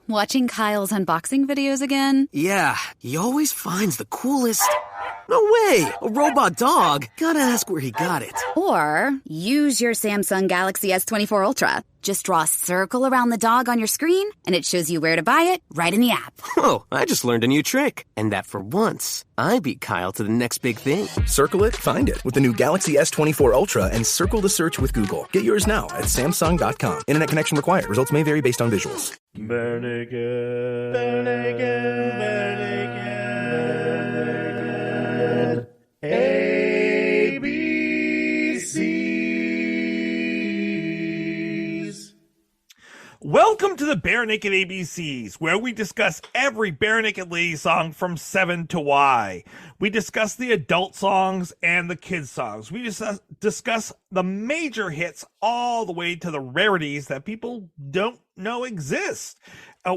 Watching Kyle's unboxing videos again? Yeah, he always finds the coolest... No way! A robot dog? Gotta ask where he got it. Or use your Samsung Galaxy S24 Ultra. Just draw a circle around the dog on your screen, and it shows you where to buy it right in the app. Whoa, I just learned a new trick. And that for once, I beat Kyle to the next big thing. Circle it, find it with the new Galaxy S24 Ultra and circle the search with Google. Get yours now at Samsung.com. Internet connection required. Results may vary based on visuals. Bare naked, bare naked, bare naked, ABCs. Welcome to the Bare Naked ABCs, where we discuss every Bare Naked Ladies song from 7 to Y. We discuss the adult songs and the kids songs. We discuss the major hits all the way to the rarities that people don't know exist.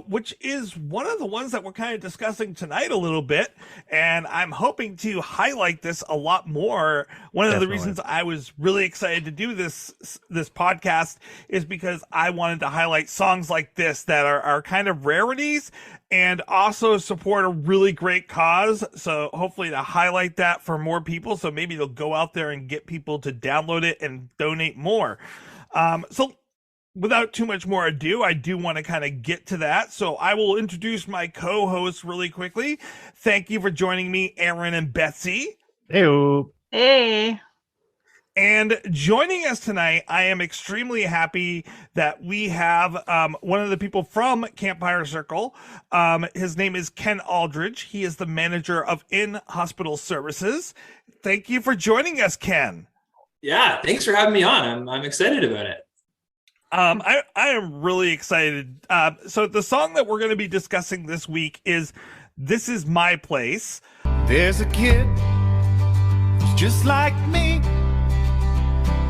Which is one of the ones that we're kind of discussing tonight a little bit, and I'm hoping to highlight this a lot more. One of the reasons I was really excited to do this podcast is because I wanted to highlight songs like this that are kind of rarities and also support a really great cause. So hopefully to highlight that for more people, so maybe they'll go out there and get people to download it and donate more. So without too much more ado, I do want to kind of get to that. So I will introduce my co-hosts really quickly. Thank you for joining me, Aaron and Betsy. Hey. And joining us tonight, I am extremely happy that we have one of the people from Campfire Circle. His name is Ken Aldridge. He is the manager of in-hospital services. Thank you for joining us, Ken. Yeah, thanks for having me on. I'm excited about it. I am really excited. So the song that we're going to be discussing this week is This Is My Place. There's a kid who's just like me.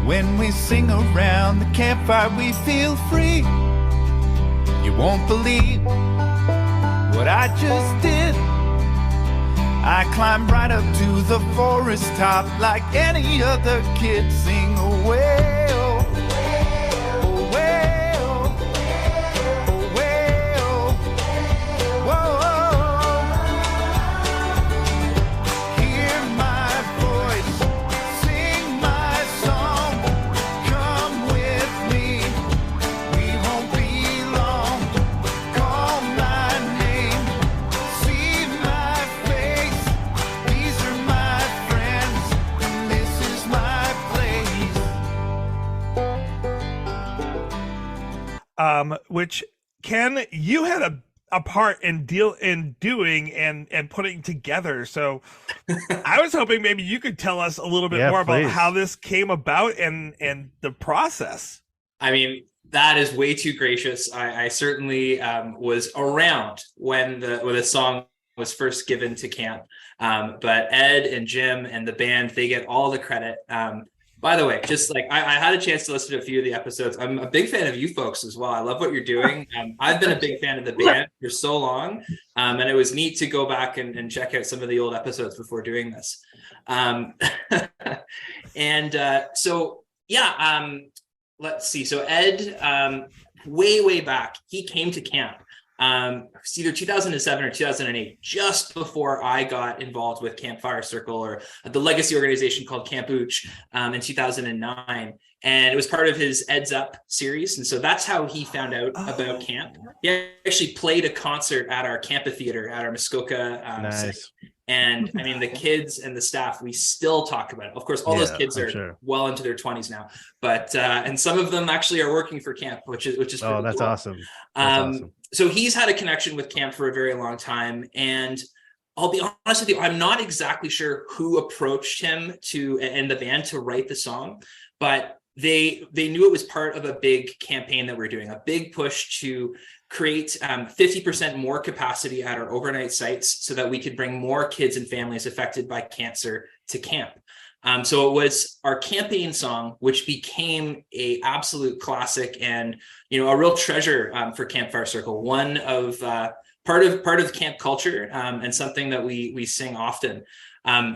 When we sing around the campfire, we feel free. You won't believe what I just did. I climbed right up to the forest top like any other kid. Sing away. Which, Ken, you had a part in doing and putting together. So I was hoping maybe you could tell us a little bit more about how this came about and the process. I mean, that is way too gracious. I certainly was around when the song was first given to camp. But Ed and Jim and the band, they get all the credit. By the way, just like I had a chance to listen to a few of the episodes. I'm a big fan of you folks as well. I love what you're doing. I've been a big fan of the band for so long. And it was neat to go back and check out some of the old episodes before doing this. Let's see. So Ed, way back, he came to camp. It's either 2007 or 2008, just before I got involved with Campfire Circle, or the legacy organization called Camp Ooch, in 2009. And it was part of his Ed's Up series. And so that's how he found out about camp. He actually played a concert at our Campatheater at our Muskoka site. And I mean, the kids and the staff, we still talk about it. Of course, all those kids are well into their 20s now, but and some of them actually are working for camp, which is pretty that's cool. awesome. That's awesome. So he's had a connection with camp for a very long time, and I'll be honest with you, I'm not exactly sure who approached him and the band to write the song, but they knew it was part of a big campaign that we're doing, a big push to create 50% more capacity at our overnight sites so that we could bring more kids and families affected by cancer to camp. So it was our campaign song, which became a absolute classic and, a real treasure for Campfire Circle. One of part of camp culture and something that we sing often.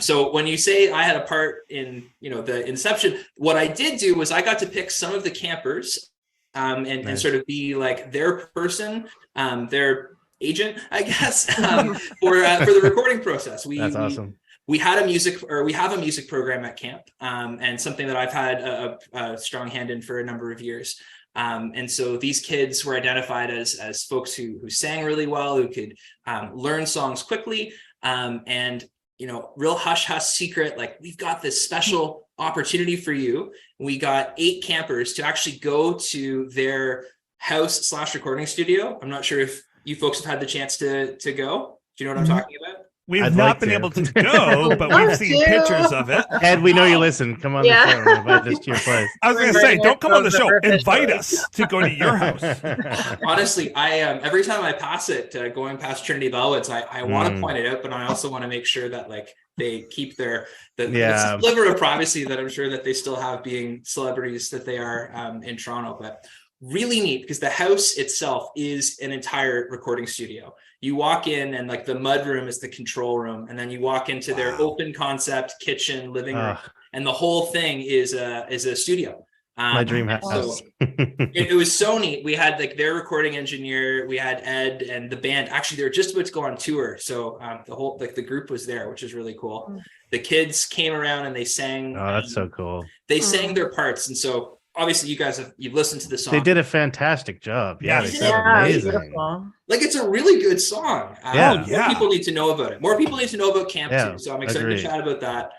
So when you say I had a part in, the inception, what I did do was I got to pick some of the campers and sort of be like their person, their agent, I guess, for the recording process. That's awesome. We have a music program at camp, and something that I've had a strong hand in for a number of years. And so these kids were identified as folks who sang really well, who could learn songs quickly, and real hush hush secret, like, we've got this special opportunity for you. We got 8 campers to actually go to their house / recording studio. I'm not sure if you folks have had the chance to go. Do you know what I'm talking about? We've not been able to go, but we've seen pictures of it. Ed, we know you listen. Come on the show and invite us to your place. I was going to say, don't come on the show. Invite us to go to your house. Honestly, I every time I pass it, going past Trinity Bellwoods, I want to point it out, but I also want to make sure that they keep the sliver of privacy that I'm sure that they still have, being celebrities that they are in Toronto. But really neat, because the house itself is an entire recording studio. You walk in and the mud room is the control room, and then you walk into their open concept kitchen, living room, and the whole thing is a studio. My dream house. So it was so neat. We had their recording engineer, we had Ed, and the band. Actually, they were just about to go on tour, so the whole the group was there, which is really cool. The kids came around and they sang. Oh, that's so cool. They sang their parts, and so obviously you guys you've listened to the song. They did a fantastic job. Yeah, they sound amazing. It's a really good song. More people need to know about it. More people need to know about camp too. So I'm excited to chat about that.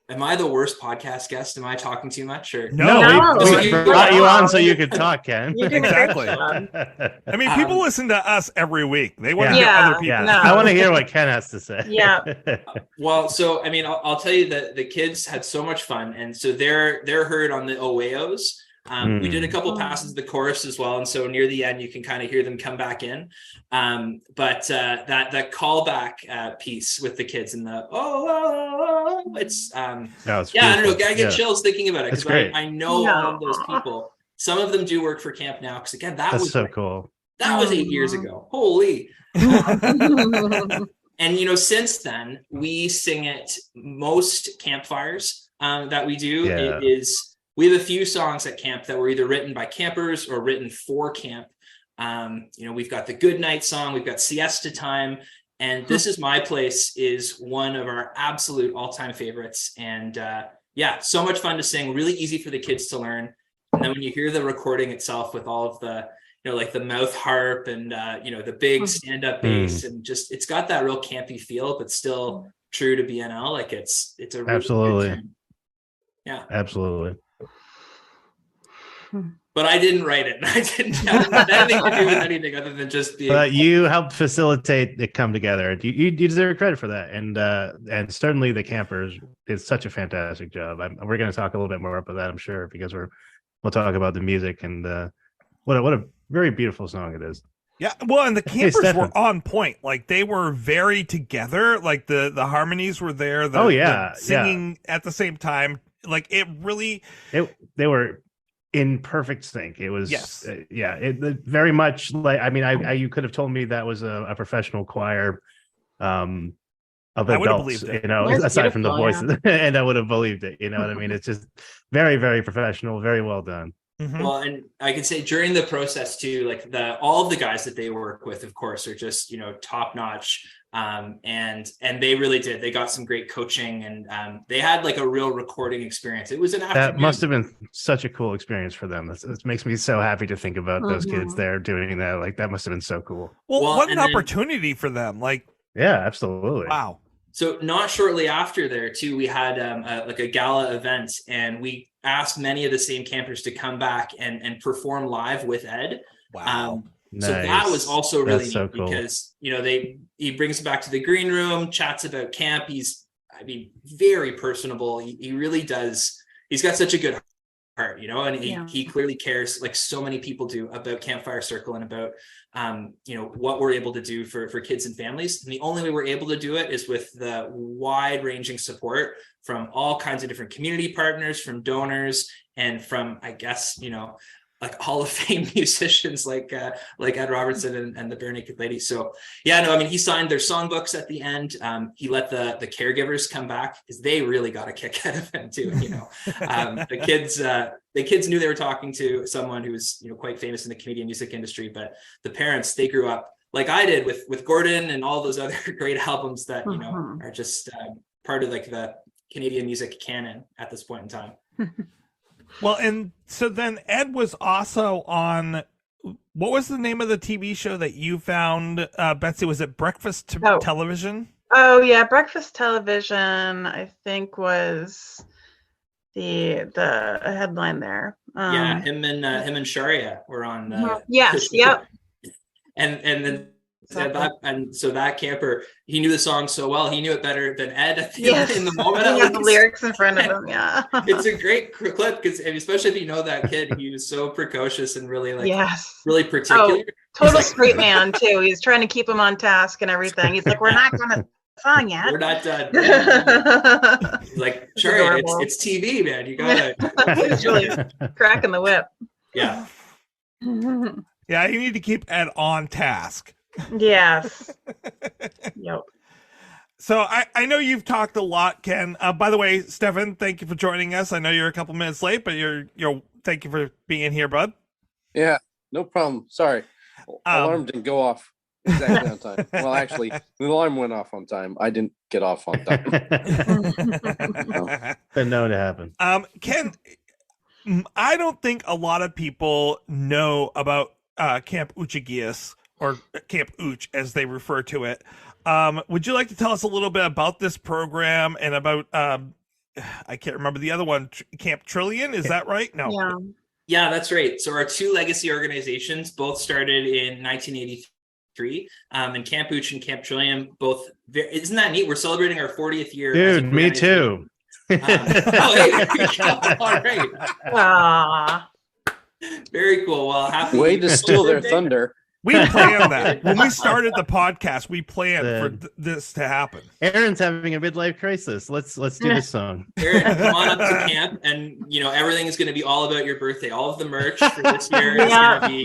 Am I the worst podcast guest? Am I talking too much? Or no. We brought you on so you could talk, Ken. Exactly. I mean, people listen to us every week. They want to hear other people. Yeah. No. I want to hear what Ken has to say. Yeah. Well, so I mean, I'll tell you that the kids had so much fun, and so they're heard on the Oweos. We did a couple passes of the chorus as well, and so near the end you can kind of hear them come back in. But that callback piece with the kids and the it's I don't know, I get chills thinking about it, because I know all of those people. Some of them do work for camp now, because again, that's so cool. That was 8 years ago. Holy. And since then we sing at most campfires that we do. It is. We have a few songs at camp that were either written by campers or written for camp. We've got the Good Night song, we've got Siesta Time, and This Is My Place is one of our absolute all-time favorites. And so much fun to sing, really easy for the kids to learn. And then when you hear the recording itself with all of the, the mouth harp and, the big stand-up bass, and just, it's got that real campy feel, but still true to BNL. It's a really absolutely. Good time. Yeah, absolutely. But I didn't write it. I didn't have anything to do with anything other than just being. But you helped facilitate it come together. You deserve credit for that, and certainly the campers did such a fantastic job. We're going to talk a little bit more about that, I'm sure, because we'll talk about the music and what a very beautiful song it is. Yeah, well, and the campers were on point. They were very together. The harmonies were there. The singing at the same time. It really. They were in perfect sync. It was it very much you could have told me that was a professional choir of adults, aside from the voices, and I would have believed it. You know what I mean? It's just very, very professional, very well done. Mm-hmm. Well, and I can say during the process too, all of the guys that they work with, of course, are just top notch. And they really did. They got some great coaching, and they had a real recording experience. It was an afternoon. That must have been such a cool experience for them. It makes me so happy to think about those kids there doing that. That must have been so cool. Well, what an opportunity for them. Yeah, absolutely. Wow. So not shortly after there too, we had a gala event, and we asked many of the same campers to come back and perform live with Ed. Wow. Nice. So that was also really neat, cool. Because he brings him back to the green room, chats about camp. He's very personable. He really does. He's got such a good heart, and he clearly cares, like so many people do, about Campfire Circle and about what we're able to do for kids and families. And the only way we're able to do it is with the wide ranging support from all kinds of different community partners, from donors, and from, I guess, like Hall of Fame musicians like Ed Robertson and the Bare Naked Ladies. So yeah, no, I mean, he signed their songbooks at the end. He let the caregivers come back because they really got a kick out of him too. The kids knew they were talking to someone who was, quite famous in the Canadian music industry, but the parents, they grew up like I did with Gordon and all those other great albums that, are just part of like the Canadian music canon at this point in time. Well, and so then Ed was also on, what was the name of the TV show that you found, Betsy? Was it Breakfast Television? Oh yeah, Breakfast Television, I think was the headline there. Him and Sharia were on. Yes, yep. And then so that camper, he knew the song so well, he knew it better than Ed in the moment. He had the lyrics in front of him. Yeah, it's a great clip because especially if you know that kid, he was so precocious and really really particular. Total straight man too. He's trying to keep him on task and everything. He's like, we're not gonna song yet. We're not done. He's like, sure, it's TV, man. You gotta. He's really cracking the whip. Yeah. Yeah, you need to keep Ed on task. Yes. Yep. So I know you've talked a lot, Ken. By the way, Stefan, thank you for joining us. I know you're a couple minutes late, but you're thank you for being here, bud. Yeah, no problem. Sorry, alarm didn't go off exactly on time. Well, actually, the alarm went off on time. I didn't get off on time. Been known to happen. Ken, I don't think a lot of people know about Camp Uchigias, or Camp Uch as they refer to it. Would you like to tell us a little bit about this program and about, I can't remember the other one, Camp Trillion, is that right? No. Yeah, that's right. So our two legacy organizations both started in 1983, and Camp Uch and Camp Trillion both, isn't that neat? We're celebrating our 40th year. Dude, me too. All right. Very cool. Well, happy way to steal their thunder. We planned that. When we started the podcast, we planned for this to happen. Aaron's having a midlife crisis. Let's do this song. Aaron, come on up to camp, and everything is going to be all about your birthday. All of the merch for this year is going to be,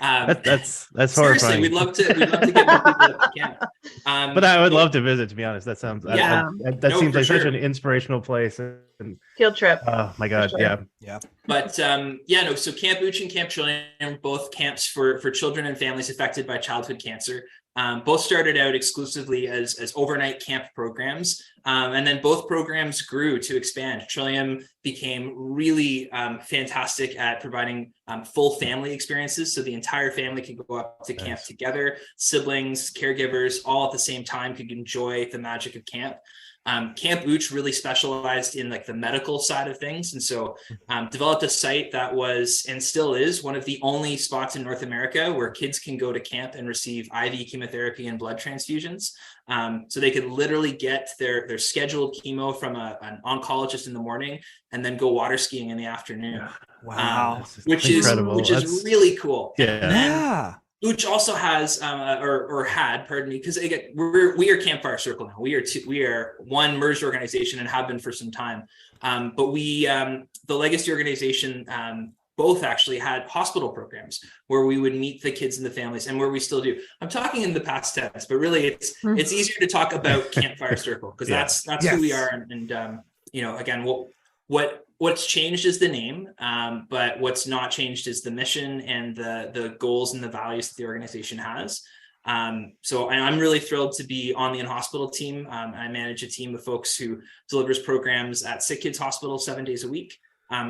that's seriously, horrifying. we'd love to get more people at the camp. But I would love to visit. To be honest, that sounds that seems like such an inspirational place. And field trip. Oh my God, sure. Yeah. But so Camp Uch and Camp Trillion, both camps for children and families affected by childhood cancer. Both started out exclusively as overnight camp programs, and then both programs grew to expand. Trillium became really fantastic at providing full family experiences, so the entire family could go up to camp together. Siblings, caregivers, all at the same time could enjoy the magic of camp. Camp Uch really specialized in like the medical side of things, and so developed a site that was, and still is, one of the only spots in North America where kids can go to camp and receive IV chemotherapy and blood transfusions. So they could literally get their scheduled chemo from an oncologist in the morning and then go water skiing in the afternoon. Wow. Which is really cool. Yeah. Uch also has, or had, pardon me, because again, we are Campfire Circle now. We are one merged organization and have been for some time. But we, the legacy organization, both actually had hospital programs where we would meet the kids and the families, and where we still do. I'm talking in the past tense, but really it's easier to talk about Campfire Circle because that's who we are. And again, what's changed is the name, but what's not changed is the mission and the goals and the values that the organization has. So I'm really thrilled to be on the in-hospital team. I manage a team of folks who delivers programs at Sick Kids Hospital 7 days a week.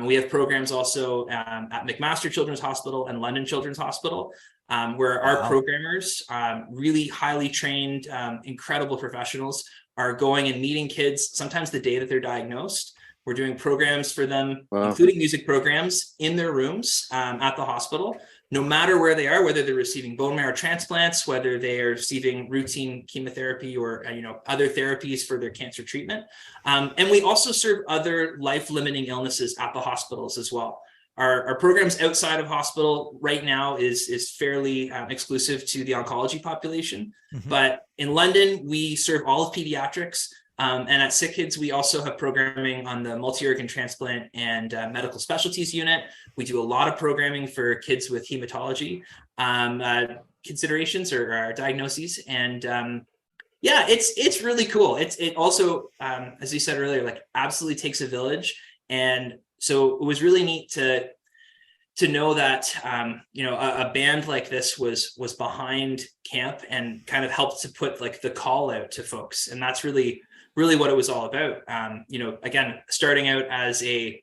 We have programs also at McMaster Children's Hospital and London Children's Hospital, where our programmers, really highly trained, incredible professionals, are going and meeting kids sometimes the day that they're diagnosed. We're doing programs for them, including music programs in their rooms at the hospital, no matter where they are, whether they're receiving bone marrow transplants, whether they are receiving routine chemotherapy or other therapies for their cancer treatment. And we also serve other life-limiting illnesses at the hospitals as well. Our programs outside of hospital right now is fairly exclusive to the oncology population. Mm-hmm. But in London, we serve all of pediatrics. And at Sick Kids, we also have programming on the multi-organ transplant and medical specialties unit. We do a lot of programming for kids with hematology considerations or diagnoses. And it's really cool. It also, as you said earlier, like absolutely takes a village. And so it was really neat to know that, a band like this was behind camp and kind of helped to put like the call out to folks. And that's really what it was all about. Again, starting out as a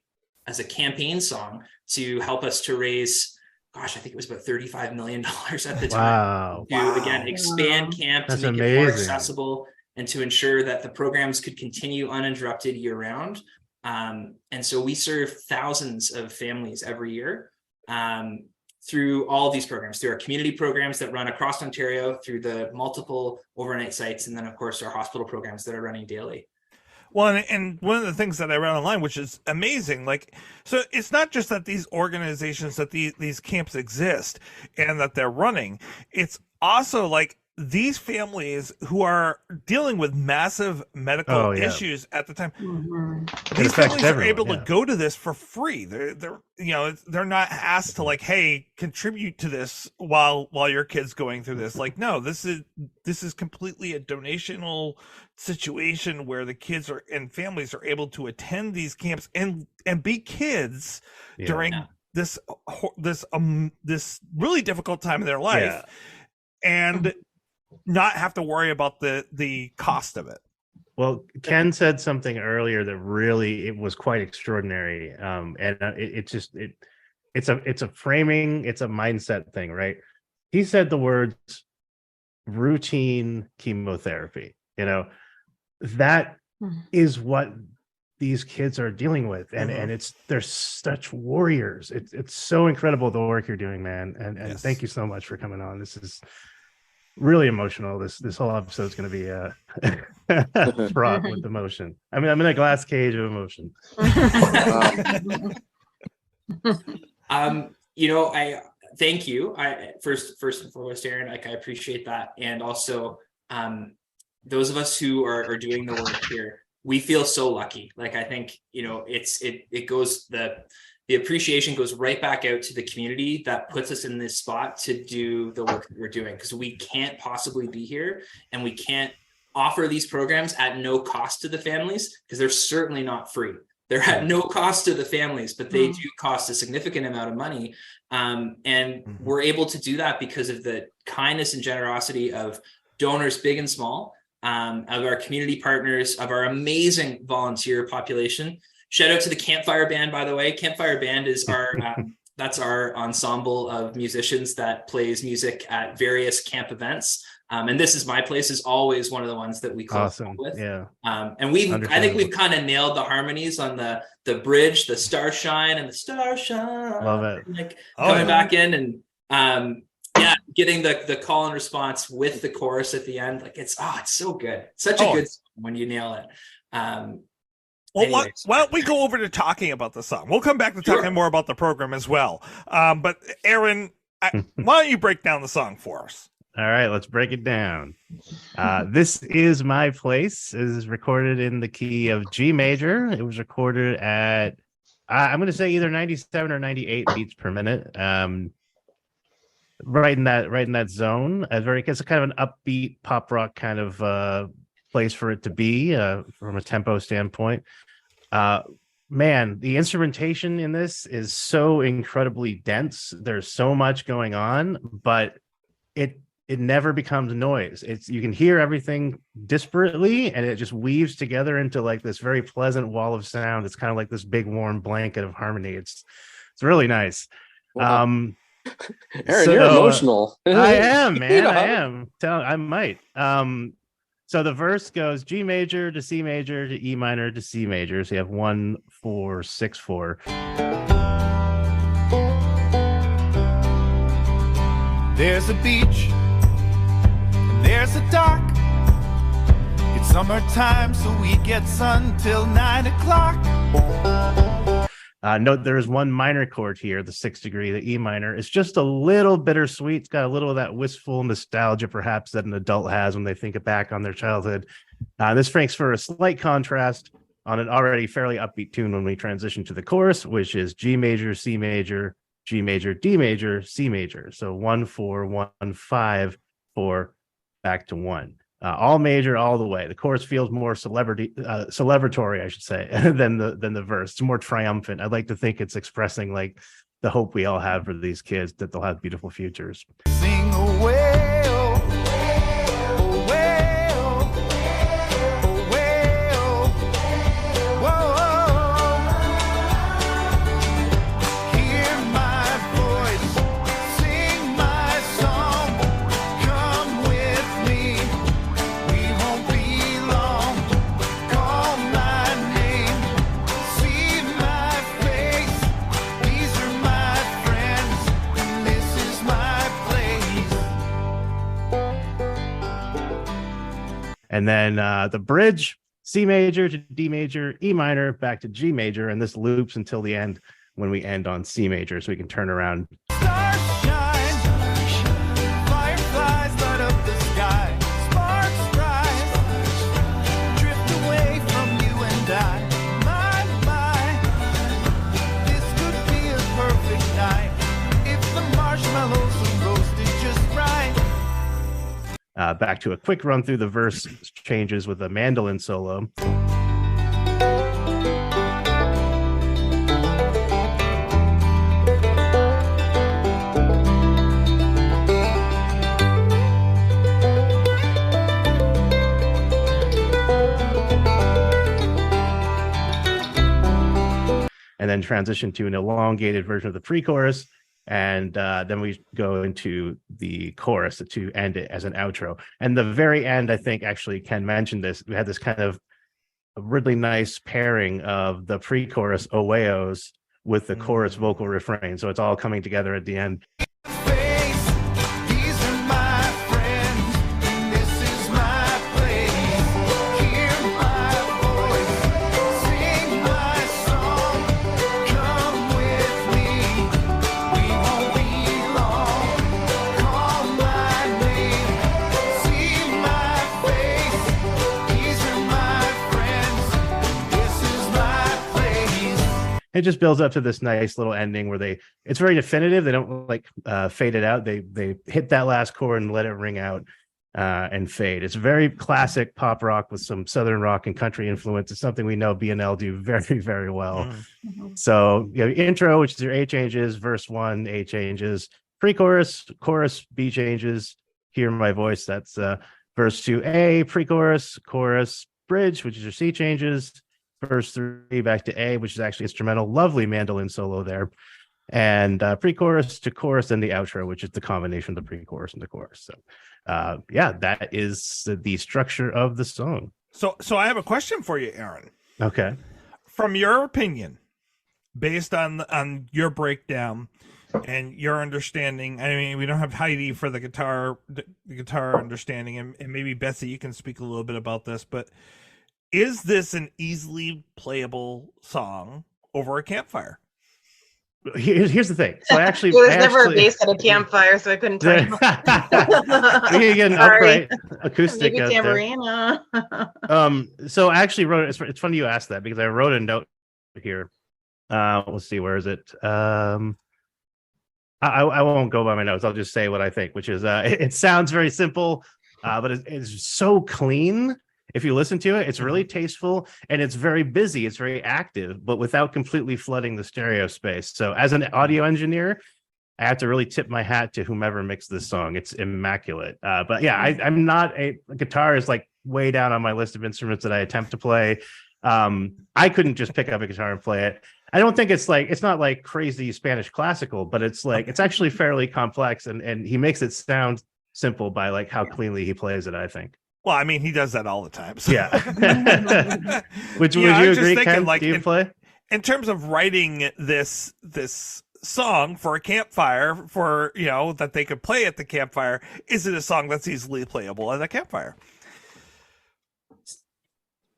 campaign song to help us to raise, I think it was about $35 million at the time. Again, expand camp to make it more accessible and to ensure that the programs could continue uninterrupted year round. And so we serve thousands of families every year through all of these programs, through our community programs that run across Ontario, through the multiple overnight sites, and then of course our hospital programs that are running daily. Well, and one of the things that I read online, which is amazing, so it's not just that these organizations, that these camps exist and that they're running. It's also like these families who are dealing with massive medical issues at the time, these families are able to go to this for free. They're not asked to like, hey, contribute to this while your kid's going through this. Like, no, this is completely a donational situation where the kids and families are able to attend these camps and be kids during this really difficult time in their life, and not have to worry about the cost of it. Well, Ken said something earlier that really it was quite extraordinary, and it's a framing, it's a mindset thing, right? He said the words routine chemotherapy. That is what these kids are dealing with, and they're such warriors. It's so incredible the work you're doing, man, and thank you so much for coming on. This is really emotional. This whole episode is going to be fraught with emotion. I mean, I'm in a glass cage of emotion. I thank you. I first and foremost, Aaron, I appreciate that. And also, those of us who are doing the work here, we feel so lucky. Like, I think, it goes, the appreciation goes right back out to the community that puts us in this spot to do the work that we're doing, because we can't possibly be here and we can't offer these programs at no cost to the families, because they're certainly not free. They're at no cost to the families, but they do cost a significant amount of money. And we're able to do that because of the kindness and generosity of donors, big and small, of our community partners, of our amazing volunteer population. Shout out to the Campfire Band, by the way. Campfire Band is our that's our ensemble of musicians that plays music at various camp events. And This Is My Place is always one of the ones that we close with. Yeah. And I think we've kind of nailed the harmonies on the bridge, the Starshine and the Starshine. Love it. Like coming back in and getting the call and response with the chorus at the end. Like it's so good. Such a good song when you nail it. Well, why don't we go over to talking about the song? We'll come back to talking more about the program as well. But Aaron, why don't you break down the song for us? All right, let's break it down. This Is My Place is recorded in the key of G major. It was recorded at, I'm going to say either 97 or 98 beats per minute. Right in that zone. It's kind of an upbeat pop rock kind of place for it to be from a tempo standpoint. Man, the instrumentation in this is so incredibly dense. There's so much going on, but it never becomes noise. You can hear everything disparately, and it just weaves together into like this very pleasant wall of sound. It's kind of like this big warm blanket of harmony. It's really nice. Wow. Aaron, you're emotional. I am, man. I am. I might. So the verse goes G major to C major to E minor to C major. So you have 1, 4, 6, 4. There's a beach and there's a dock. It's summertime, so we get sun till 9 o'clock. Note there is one minor chord here, the 6th degree, the E minor. It's just a little bittersweet. It's got a little of that wistful nostalgia, perhaps, that an adult has when they think back on their childhood. This makes for a slight contrast on an already fairly upbeat tune when we transition to the chorus, which is G major, C major, G major, D major, C major. So 1 4 1 5 4 back to 1. All major, all the way. The chorus feels more celebratory, I should say, than the verse. It's more triumphant. I'd like to think it's expressing like the hope we all have for these kids, that they'll have beautiful futures. Sing away, oh, away, oh, away, oh, whoa. Hear my voice, sing my song, come with me. We won't be long. Call my name, see my face. These are my friends, and this is my place. And then the bridge, C major to D major, E minor, back to G major, and this loops until the end when we end on C major, so we can turn around. Stars shine, fireflies light up the sky, sparks rise, drift away from you and I. My, this could be a perfect night if the marshmallows are roasted just right. Back to a quick run through the verse changes with a mandolin solo. And then transition to an elongated version of the pre-chorus. And then we go into the chorus to end it as an outro. And the very end, I think, actually, Ken mentioned this. We had this kind of a really nice pairing of the pre-chorus oweos with the chorus vocal refrain. So it's all coming together at the end. Face, these are my friends, and this is my place. Hear my voice, sing my song, come with me. We won't be long. Call my name, see my face. These are my friends, this is my place. It just builds up to this nice little ending where it's very definitive. They don't like fade it out. They hit that last chord and let it ring out and fade. It's very classic pop rock with some Southern rock and country influence. It's something we know B&L do very, very well. Mm-hmm. So you have intro, which is your A changes, verse 1, A changes, pre-chorus, chorus, B changes, hear my voice. That's verse 2, A, pre-chorus, chorus, bridge, which is your C changes, verse 3 back to A, which is actually instrumental. Lovely mandolin solo there. And pre-chorus to chorus, and the outro, which is the combination of the pre-chorus and the chorus. So yeah, that is the structure of the song. So I have a question for you, Aaron. Okay. From your opinion, based on your breakdown and your understanding, I mean, we don't have Heidi for the guitar understanding, and maybe Betsy, you can speak a little bit about this, but is this an easily playable song over a campfire? Here's the thing. So actually, it was never a bass at a campfire, so I couldn't tell you. You get an upright acoustic. Maybe tambourine. So I actually wrote it. It's funny you asked that, because I wrote a note here. Let's see, where is it? I won't go by my notes. I'll just say what I think, which is it sounds very simple, but it's so clean. If you listen to it, it's really tasteful, and it's very busy. It's very active, but without completely flooding the stereo space. So as an audio engineer, I have to really tip my hat to whomever mixed this song. It's immaculate. But yeah, I'm not guitar is like way down on my list of instruments that I attempt to play. I couldn't just pick up a guitar and play it. I don't think it's not like crazy Spanish classical, but it's actually fairly complex, and he makes it sound simple by like how cleanly he plays it, I think. Well, I mean, he does that all the time. So. Yeah. Would you agree, Ken? Do you play? In terms of writing this song for a campfire, for that they could play at the campfire, is it a song that's easily playable at a campfire?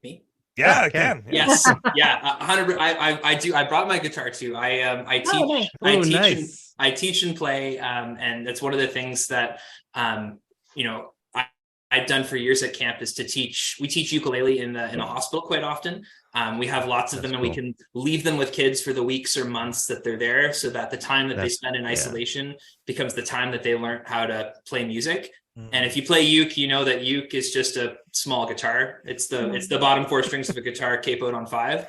Me? Yeah, I can. Yes, yeah, 100. I do. I brought my guitar too. I teach. I teach and play, and that's one of the things that you know I've done for years at camp is to teach. We teach ukulele in a hospital quite often. We have lots of them, and we can leave them with kids for the weeks or months that they're there, so that the time that they spend in isolation becomes the time that they learn how to play music. And if you play uke, you know that uke is just a small guitar. It's the bottom 4 strings of a guitar capoed on 5.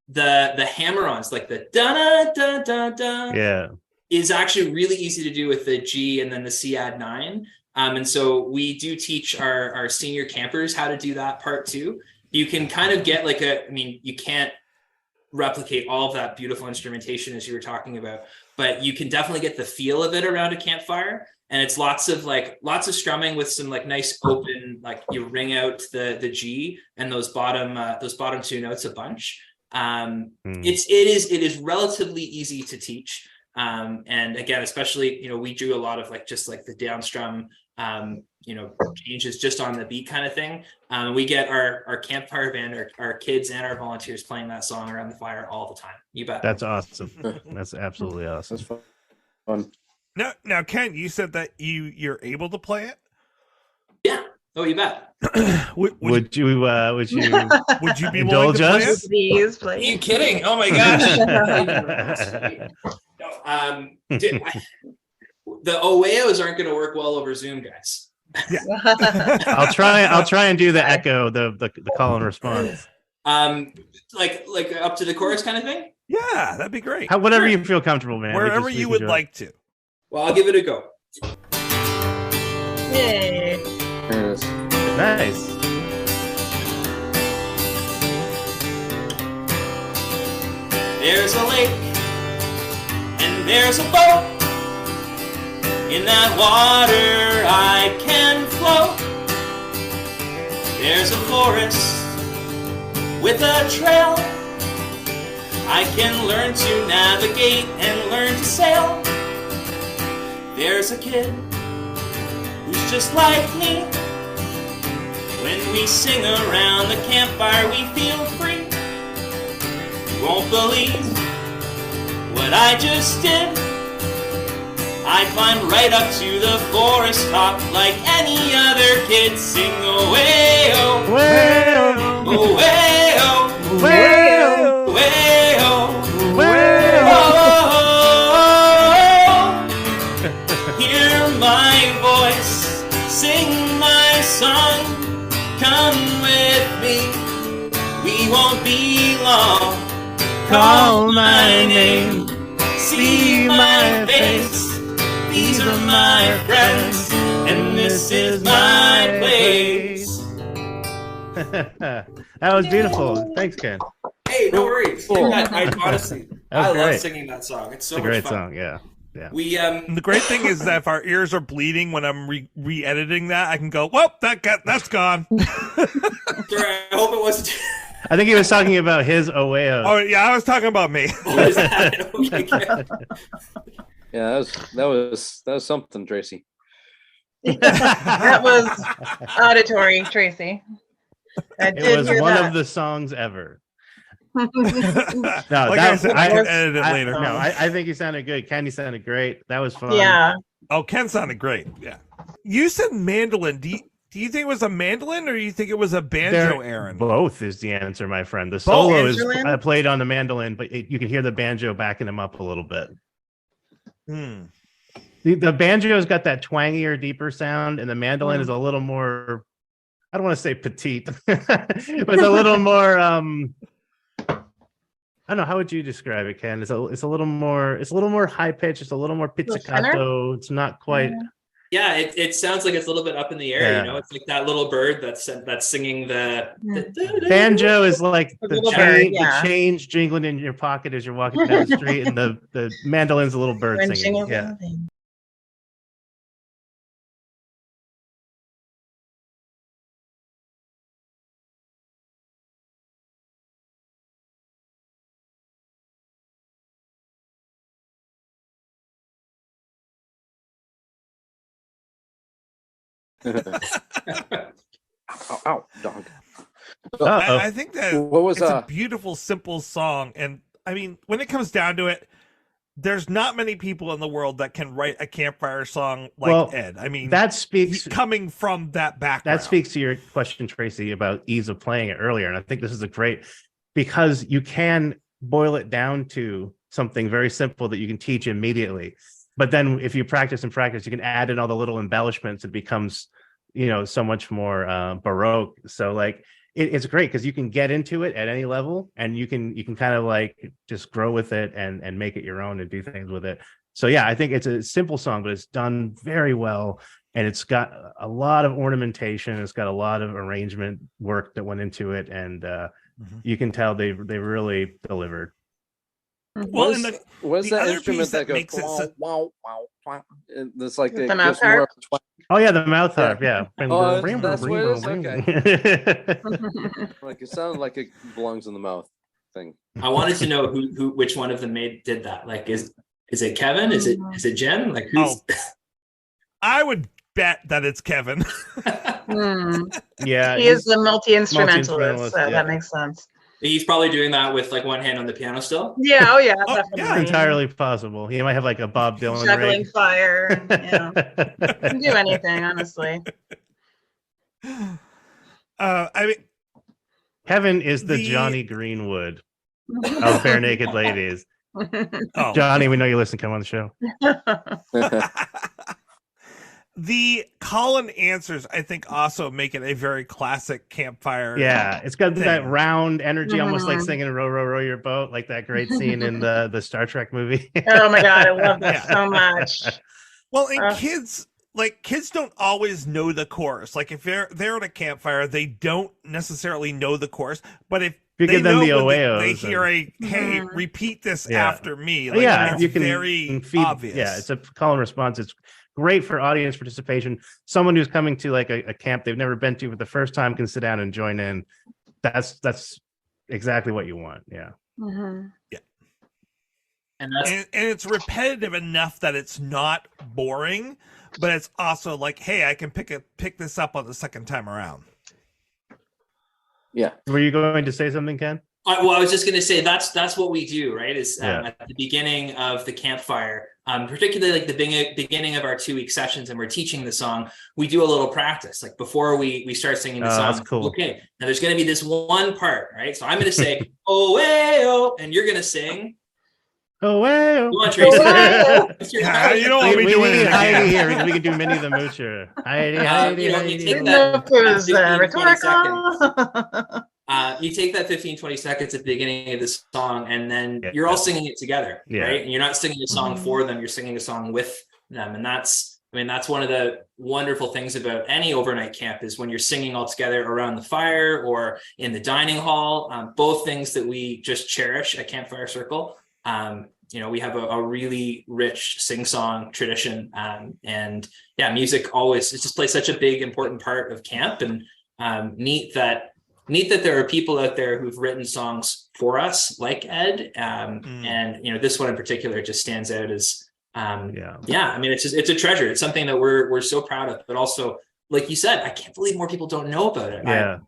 The hammer-ons, like the da da da da, is actually really easy to do with the G and then the C add 9. And so we do teach our senior campers how to do that part too. You can kind of get you can't replicate all of that beautiful instrumentation as you were talking about, but you can definitely get the feel of it around a campfire. And it's lots of strumming with some nice open, you ring out the G and those bottom 2 notes a bunch. It is relatively easy to teach. And again, especially, we do a lot of the down strum, changes just on the beat kind of thing. We get our campfire band, our kids and our volunteers playing that song around the fire all the time. You bet. That's awesome. That's absolutely awesome. That's fun. Now, Ken, you said that you're able to play it. Yeah. Oh, you bet. would you be indulge us? Please, Are you kidding? Oh my gosh. The Oweos aren't going to work well over Zoom, guys. Yeah. I'll try and do the echo, the call and response. Like up to the chorus kind of thing. Yeah, that'd be great. Whatever you feel comfortable, man. Wherever you would like to. Well, I'll give it a go. Yay. Nice. There's a lake and there's a boat. In that water I can float. There's a forest with a trail. I can learn to navigate and learn to sail. There's a kid who's just like me. When we sing around the campfire, we feel free. You won't believe what I just did. I climbed right up to the forest top like any other kid. Sing away, oh, way, oh, away, oh, way, oh, way, oh, way, oh. Hear my voice, sing my song. Come with me, we won't be long. Call my name, see my face. These are my friends, and this is my place. That was beautiful. Thanks, Ken. Hey, no worries. Cool. I honestly, I love singing that song. It's so a much great fun. song. Yeah. We the great thing is that if our ears are bleeding when I'm re-editing that, I can go, well, that's gone. Sorry, I hope it wasn't. I think he was talking about his Oweos. Oh yeah, I was talking about me. What is that? Okay, Yeah, that was something, Tracy. That was auditory, Tracy. It was one of the songs ever. No, I said, I can edit it later. No, I think he sounded good. Kenny sounded great. That was fun. Yeah. Oh, Ken sounded great. Yeah. You said mandolin. Do you think it was a mandolin or do you think it was a banjo, Aaron? Both is the answer, my friend. The solo is Mandolin? played on the mandolin, but you can hear the banjo backing him up a little bit. The banjo's got that twangier, deeper sound, and the mandolin is a little more, I don't want to say petite, but it's a little more I don't know, how would you describe it, Ken? It's a little more high pitched, it's a little more pizzicato. It's not quite. Yeah, it sounds like it's a little bit up in the air. You know, it's like that little bird that's singing the banjo is like the change jingling in your pocket as you're walking down the street, and the mandolin's a little bird singing. Yeah. Ow, dog. I think that What was it's a beautiful, simple song. And I mean, when it comes down to it, there's not many people in the world that can write a campfire song like Ed. I mean, that speaks coming from that background. That speaks to your question, Tracy, about ease of playing it earlier. And I think this is a great, because you can boil it down to something very simple that you can teach immediately. But then if you practice and practice, you can add in all the little embellishments. It becomes, so much more Baroque. So like, it's great because you can get into it at any level, and you can kind of like just grow with it and make it your own and do things with it. So yeah, I think it's a simple song, but it's done very well, and it's got a lot of ornamentation. It's got a lot of arrangement work that went into it, and you can tell they really delivered. Well, what's that instrument that goes wow, wow, wow? It's like the mouth harp. Oh yeah, the mouth harp. Yeah. Oh, that's what it is. Okay. Like it sounded like it belongs in the mouth thing. I wanted to know which one of them did that. Like, is it Kevin? Is it Jen? Like, who's? I would bet that it's Kevin. Yeah, he is the multi-instrumentalist. So that makes sense. He's probably doing that with like one hand on the piano still. Yeah, definitely. Yeah, entirely possible. He might have like a Bob Dylan juggling fire. Can do anything, honestly. I mean, Kevin is the Johnny Greenwood of Bare Naked Ladies. Johnny, we know you listen. Come on the show. The call and answers, I think, also make it a very classic campfire. Yeah, it's got that round energy, almost like singing "Row, Row, Row Your Boat," like that great scene in the Star Trek movie. Oh my god, I love that so much. Well, and kids don't always know the chorus. Like if they're at a campfire, they don't necessarily know the chorus. But if you give them the oeos, they hear hey, repeat this after me. Like, you can very obvious. Yeah, it's a call and response. It's great for audience participation. Someone who's coming to like a camp they've never been to for the first time can sit down and join in. That's exactly what you want. Yeah. Yeah. And it's repetitive enough that it's not boring, but it's also like, hey, I can pick this up on the second time around. Yeah. Were you going to say something, Ken? Well, I was just going to say that's what we do, right? Is at the beginning of the campfire, particularly like the beginning of our 2-week sessions, and we're teaching the song. We do a little practice, like before we start singing the song. That's cool. Okay, now there's going to be this one part, right? So I'm going to say "Oh, way, oh," and you're going to sing. Oh, well. Come on, Tracy. You don't want me doing it Heidi here. We can do Minnie the Moocher. Heidi. You take that 15-20 seconds at the beginning of the song, and then you're all singing it together, right? And you're not singing a song for them, you're singing a song with them. And that's one of the wonderful things about any overnight camp is when you're singing all together around the fire or in the dining hall, both things that we just cherish at Campfire Circle. We have a really rich sing-song tradition, and music always, it just plays such a big, important part of camp, and neat that there are people out there who've written songs for us like Ed. And this one in particular just stands out as, it's a treasure. It's something that we're so proud of, but also, like you said, I can't believe more people don't know about it. Yeah.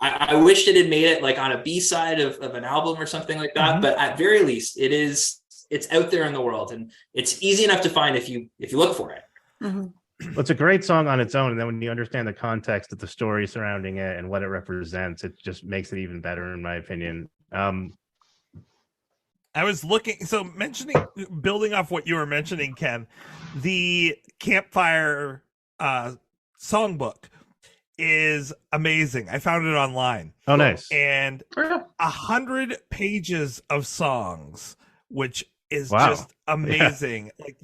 I wished it had made it like on a B-side of an album or something like that, but at very least it's out there in the world, and it's easy enough to find if you look for it. Well, it's a great song on its own, and then when you understand the context of the story surrounding it and what it represents, it just makes it even better, in my opinion. I was building off what you were mentioning, Ken, the Campfire songbook is amazing. I found it online. Oh, nice. And 100 pages of songs, which is just amazing. Yeah. Like,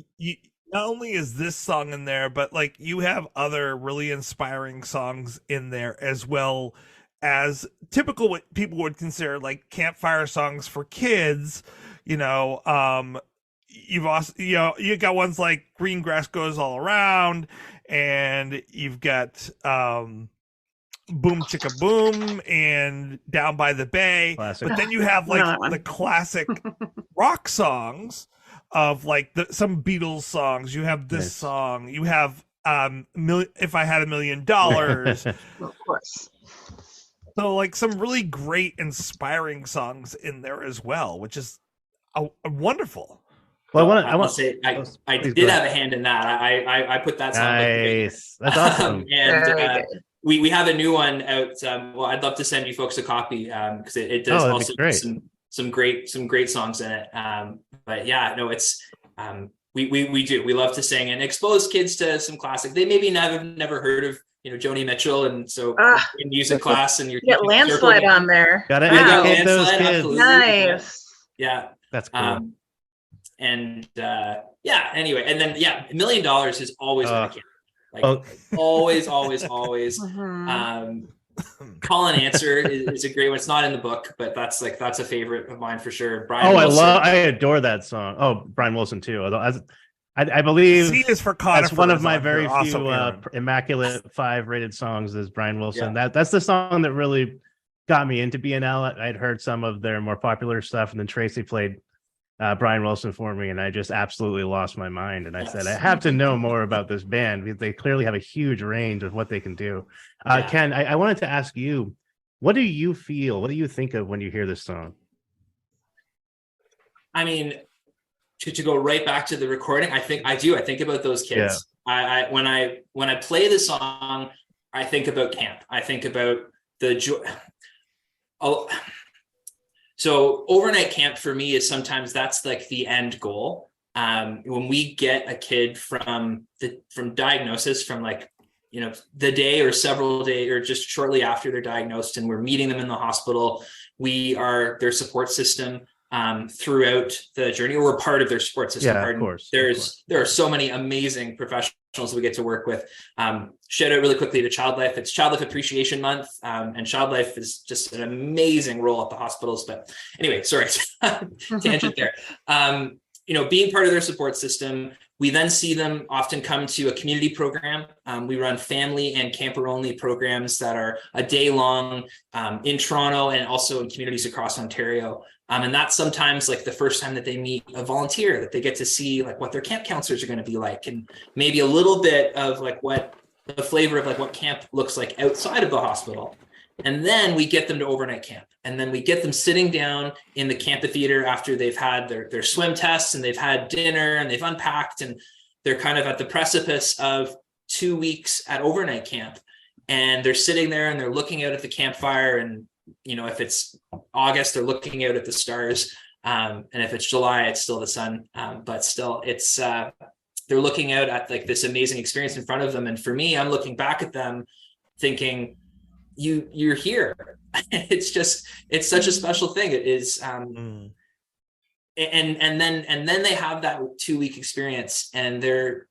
not only is this song in there, but like you have other really inspiring songs in there, as well as typical what people would consider like campfire songs for kids. You've also, you got ones like Green Grass Goes All Around, and you've got Boom Chicka Boom and Down by the Bay. Classic. But then you have like the classic rock songs of like some Beatles songs. You have this song. You have If I Had $1 Million. Of course. So like some really great inspiring songs in there as well, which is wonderful. Well, I want to say I did have a hand in that. I put that song. Nice. That's awesome. And we have a new one out. Well, I'd love to send you folks a copy because it does also some great songs in it. But yeah, no, it's we love to sing and expose kids to some classic. They maybe never heard of Joni Mitchell, and so in music class and you get Landslide on there. Gotta educate those kids. Absolutely. Nice. Yeah, that's cool. Anyway, and then $1 Million is always been a camp. Always. Call and Answer is a great one. It's not in the book, but that's a favorite of mine for sure. Brian Wilson. I adore that song. Oh, Brian Wilson too. Although I believe C is for that's one of my very few Immaculate 5 rated songs is Brian Wilson. Yeah. That's the song that really got me into BNL. I'd heard some of their more popular stuff, and then Tracy played Brian Wilson for me, and I just absolutely lost my mind. And I said, I have to know more about this band because they clearly have a huge range of what they can do. Ken, I wanted to ask you, what do you feel? What do you think of when you hear this song? I mean, to go right back to the recording, I think about those kids. Yeah. When I play the song, I think about camp. I think about the joy. So overnight camp for me is sometimes that's like the end goal. When we get a kid from diagnosis, from the day or several days or just shortly after they're diagnosed, and we're meeting them in the hospital, we are their support system throughout the journey, or we're part of their support system. Yeah, of course. There are so many amazing professionals we get to work with. Shout out really quickly to Child Life. It's Child Life Appreciation Month, and Child Life is just an amazing role at the hospitals. But anyway, sorry, tangent there. Being part of their support system, we then see them often come to a community program. We run family and camper only programs that are a day long in Toronto and also in communities across Ontario. And that's sometimes like the first time that they meet a volunteer, that they get to see like what their camp counselors are going to be like, and maybe a little bit of like what the flavor of like what camp looks like outside of the hospital. And then we get them to overnight camp, and then we get them sitting down in the camphitheater after they've had their swim tests and they've had dinner and they've unpacked, and they're kind of at the precipice of 2 weeks at overnight camp. And they're sitting there and they're looking out at the campfire, and if it's August, they're looking out at the stars. And if it's July, it's still the sun. But still, it's they're looking out at like this amazing experience in front of them. And for me, I'm looking back at them thinking, you're here. It's such a special thing. It is. And then they have that 2 week experience, and there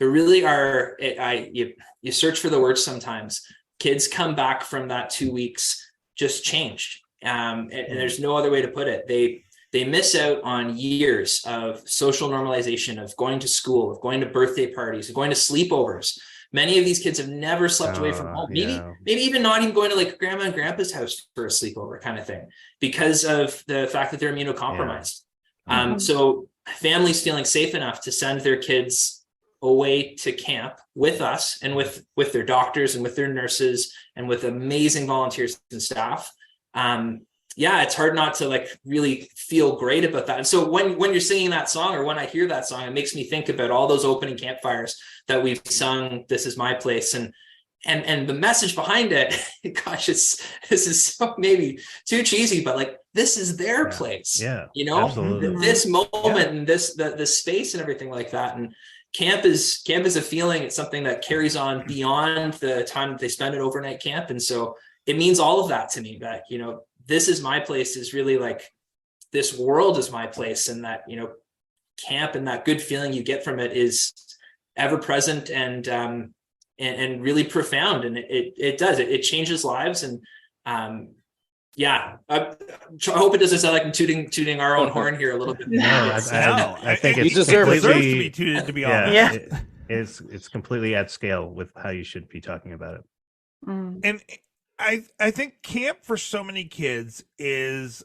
really are. You search for the words sometimes. Kids come back from that 2 weeks just changed. And there's no other way to put it. They miss out on years of social normalization, of going to school, of going to birthday parties, of going to sleepovers. Many of these kids have never slept away from home. Maybe even not even going to like grandma and grandpa's house for a sleepover kind of thing, because of the fact that they're immunocompromised. Yeah. So families feeling safe enough to send their kids away to camp with us and with their doctors and with their nurses and with amazing volunteers and staff. It's hard not to like really feel great about that. And so when you're singing that song, or when I hear that song, it makes me think about all those opening campfires that we've sung, This Is My Place. And the message behind it, gosh, this is so maybe too cheesy, but like, this is their place. Yeah. Absolutely. This moment and the space and everything like that. And camp is a feeling. It's something that carries on beyond the time that they spend at overnight camp. And so it means all of that to me, that, this is my place is really like, this world is my place. And that, camp and that good feeling you get from it is ever present and really profound. And it changes lives. And I hope it doesn't sound like I'm tooting our own horn here a little bit. I think it deserves to be tooted, to be honest. It's completely at scale with how you should be talking about it. And I think camp for so many kids is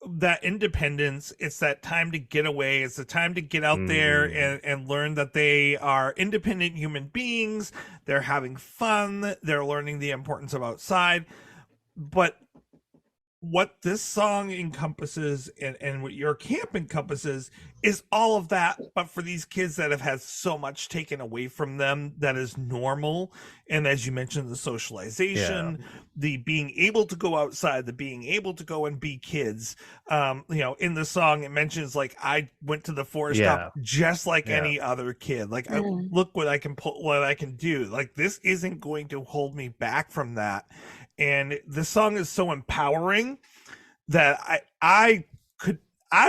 that independence. It's that time to get away. It's the time to get out there and learn that they are independent human beings. They're having fun. They're learning the importance of outside. but what this song encompasses and what your camp encompasses is all of that, but for these kids that have had so much taken away from them that is normal. And as you mentioned, the socialization, the being able to go outside, the being able to go and be kids. In the song, it mentions like, I went to the forest top just like any other kid. Like, look what I can put, what I can do. Like, this isn't going to hold me back from that. And the song is so empowering that I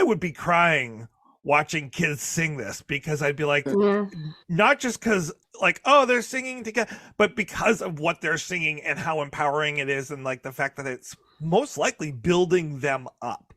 would be crying watching kids sing this, because I'd be like, not just because like, oh, they're singing together, but because of what they're singing and how empowering it is, and like the fact that it's most likely building them up.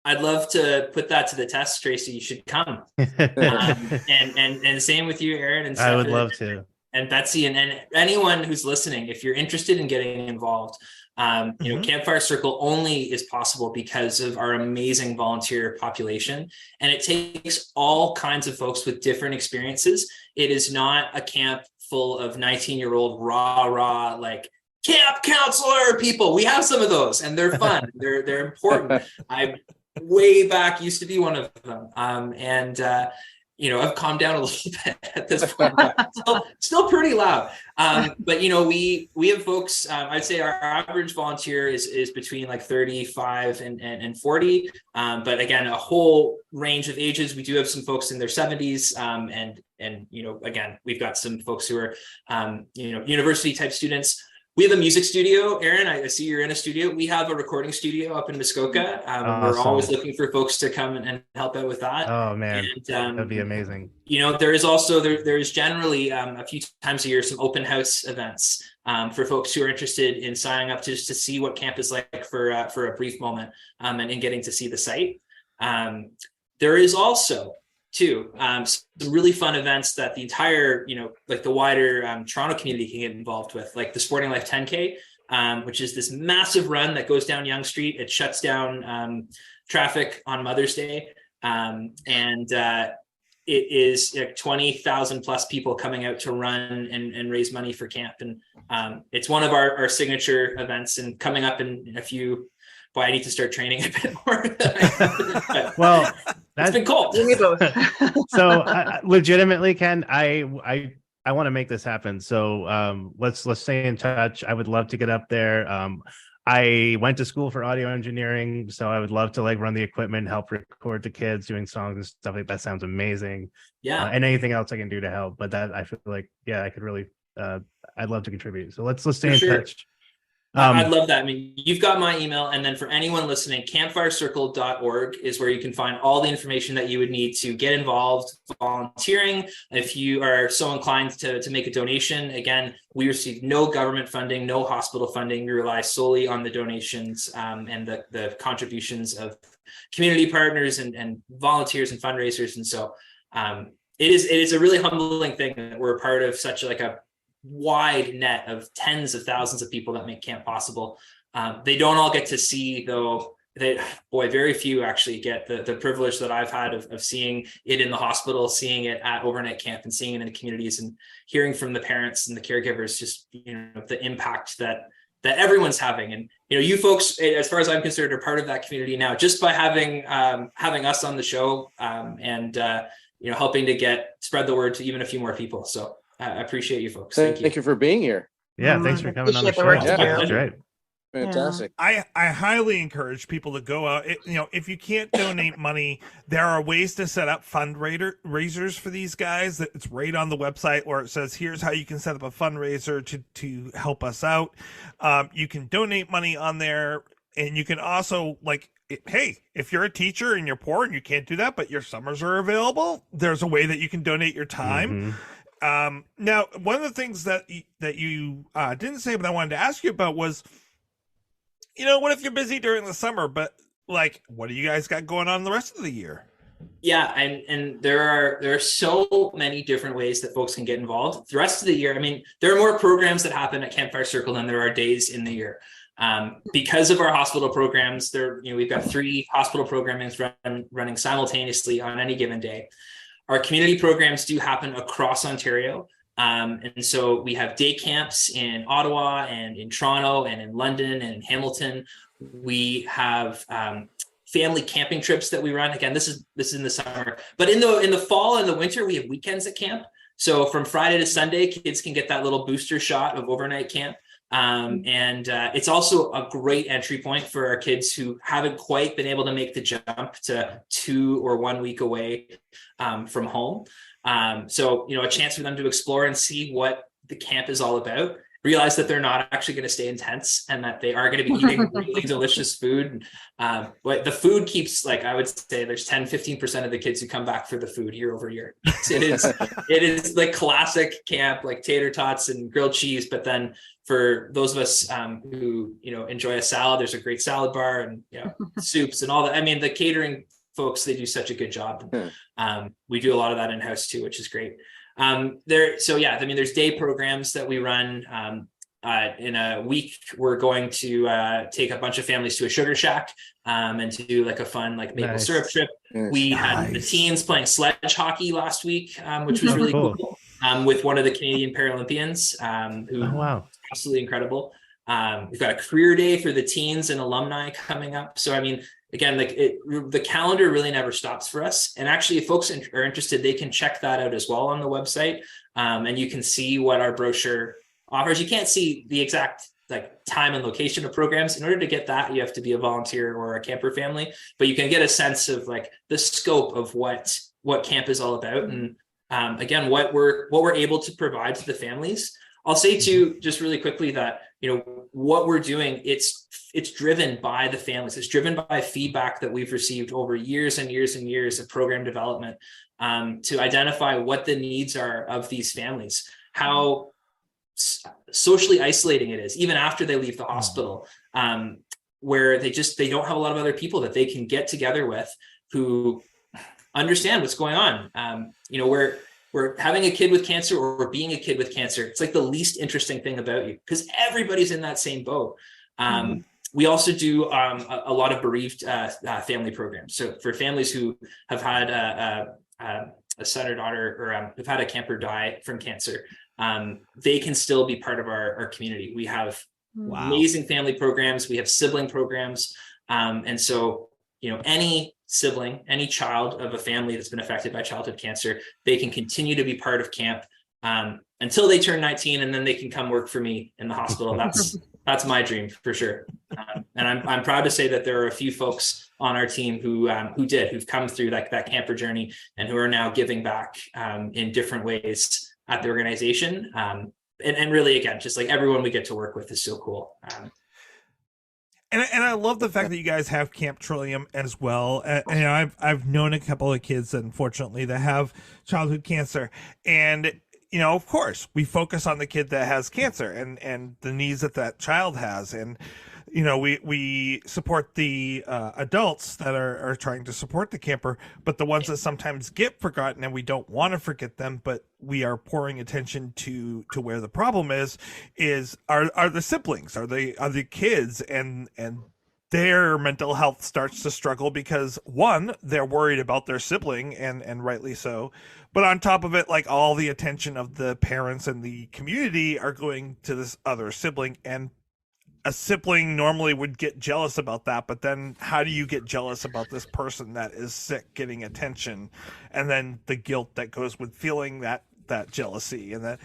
I'd love to put that to the test, Tracy. You should come. And same with you, Aaron. And I would love to. And Betsy, and anyone who's listening, if you're interested in getting involved, Campfire Circle only is possible because of our amazing volunteer population. And it takes all kinds of folks with different experiences. It is not a camp full of 19-year-old rah, like camp counselor people. We have some of those, and they're fun. They're important. I way back used to be one of them. I've calmed down a little bit at this point, but still pretty loud. But we have folks, I'd say our average volunteer is between like 35 and 40. But again, a whole range of ages. We do have some folks in their 70s. Again, we've got some folks who are, university type students. We have a music studio. Aaron, I see you're in a studio. We have a recording studio up in Muskoka. Awesome. We're always looking for folks to come and help out with that. Oh man, that'd be amazing. There is generally a few times a year some open house events for folks who are interested in signing up just to see what camp is like for a brief moment and getting to see the site. There is also some really fun events that the entire, like the wider Toronto community can get involved with, like the Sporting Life 10K, which is this massive run that goes down Yonge Street. It shuts down traffic on Mother's Day. It is 20,000 plus people coming out to run and raise money for camp. And it's one of our signature events, and coming up in a few. Boy, I need to start training a bit more. Well, it's been cool. So legitimately, Ken, I want to make this happen. So let's stay in touch. I would love to get up there. I went to school for audio engineering, so I would love to like run the equipment, help record the kids doing songs and stuff like that. Sounds amazing. Yeah. And anything else I can do to help. But that I feel like, I could really, I'd love to contribute. So let's stay in touch. I'd love that. I mean, you've got my email, and then for anyone listening, campfirecircle.org is where you can find all the information that you would need to get involved volunteering. If you are so inclined to make a donation, again, we receive no government funding, no hospital funding. We rely solely on the donations and the contributions of community partners and volunteers and fundraisers. And so it is a really humbling thing that we're a part of such like a wide net of tens of thousands of people that make camp possible. They don't all get to see, though. Very few actually get the privilege that I've had of seeing it in the hospital, seeing it at overnight camp, and seeing it in the communities, and hearing from the parents and the caregivers just the impact that everyone's having. And you folks, as far as I'm concerned, are part of that community now, just by having us on the show and helping to spread the word to even a few more people. So I appreciate you folks. Thank you for being here. Yeah, thanks for coming on the show. That's great. Fantastic. I highly encourage people to go out. If you can't donate money, there are ways to set up fundraisers for these guys. It's right on the website where it says, here's how you can set up a fundraiser to help us out. You can donate money on there, and you can also hey, if you're a teacher and you're poor and you can't do that, but your summers are available, there's a way that you can donate your time. Mm-hmm. Now, one of the things that you didn't say, but I wanted to ask you about was, what if you're busy during the summer, but what do you guys got going on the rest of the year? Yeah, and there are so many different ways that folks can get involved. The rest of the year, I mean, there are more programs that happen at Campfire Circle than there are days in the year. Because of our hospital programs, we've got 3 hospital programs running simultaneously on any given day. Our community programs do happen across Ontario. And so we have day camps in Ottawa and in Toronto and in London and in Hamilton. We have family camping trips that we run. Again, this is in the summer, but in the fall and the winter, we have weekends at camp. So from Friday to Sunday, kids can get that little booster shot of overnight camp. And it's also a great entry point for our kids who haven't quite been able to make the jump to 2 or 1 week away from home. So, a chance for them to explore and see what the camp is all about, realize that they're not actually going to stay in tents and that they are going to be eating really delicious food. But the food keeps, I would say there's 10-15% of the kids who come back for the food year over year. It is like classic camp, like tater tots and grilled cheese. But then for those of us who, enjoy a salad, there's a great salad bar and soups and all that. I mean, the catering folks, they do such a good job. We do a lot of that in-house too, which is great. There's day programs that we run. In a week, we're going to take a bunch of families to a sugar shack and to do a fun maple syrup trip. We had the teens playing sledge hockey last week, which was really cool. With one of the Canadian Paralympians, who absolutely incredible. We've got a career day for the teens and alumni coming up. So, I mean, again, the calendar really never stops for us. And actually, if folks are interested, they can check that out as well on the website. And you can see what our brochure offers. You can't see the exact time and location of programs. In order to get that, you have to be a volunteer or a camper family, but you can get a sense of the scope of what camp is all about. And again, what we're able to provide to the families. I'll say too, just really quickly, that what we're doing, it's driven by the families. It's driven by feedback that we've received over years and years and years of program development to identify what the needs are of these families, how socially isolating it is, even after they leave the hospital, where they don't have a lot of other people that they can get together with who understand what's going on. We're having a kid with cancer or being a kid with cancer. It's the least interesting thing about you because everybody's in that same boat. We also do a lot of bereaved family programs. So for families who have had a son or daughter or have had a camper die from cancer, they can still be part of our community. We have amazing family programs. We have sibling programs. And so, any sibling, any child of a family that's been affected by childhood cancer, they can continue to be part of camp until they turn 19, and then they can come work for me in the hospital. That's my dream for sure. And I'm proud to say that there are a few folks on our team who've come through that camper journey and who are now giving back in different ways at the organization. And really, again, just everyone we get to work with is so cool. And I love the fact that you guys have Camp Trillium as well. And I've known a couple of kids, unfortunately, that have childhood cancer. And, of course, we focus on the kid that has cancer and the needs that child has. And, we support the adults that are trying to support the camper, but the ones that sometimes get forgotten, and we don't want to forget them, but we are pouring attention to where the problem is are the siblings, are the kids, and their mental health starts to struggle because one, they're worried about their sibling and rightly so, but on top of it, all the attention of the parents and the community are going to this other sibling, and a sibling normally would get jealous about that, but then how do you get jealous about this person that is sick getting attention? And then the guilt that goes with feeling that jealousy, and that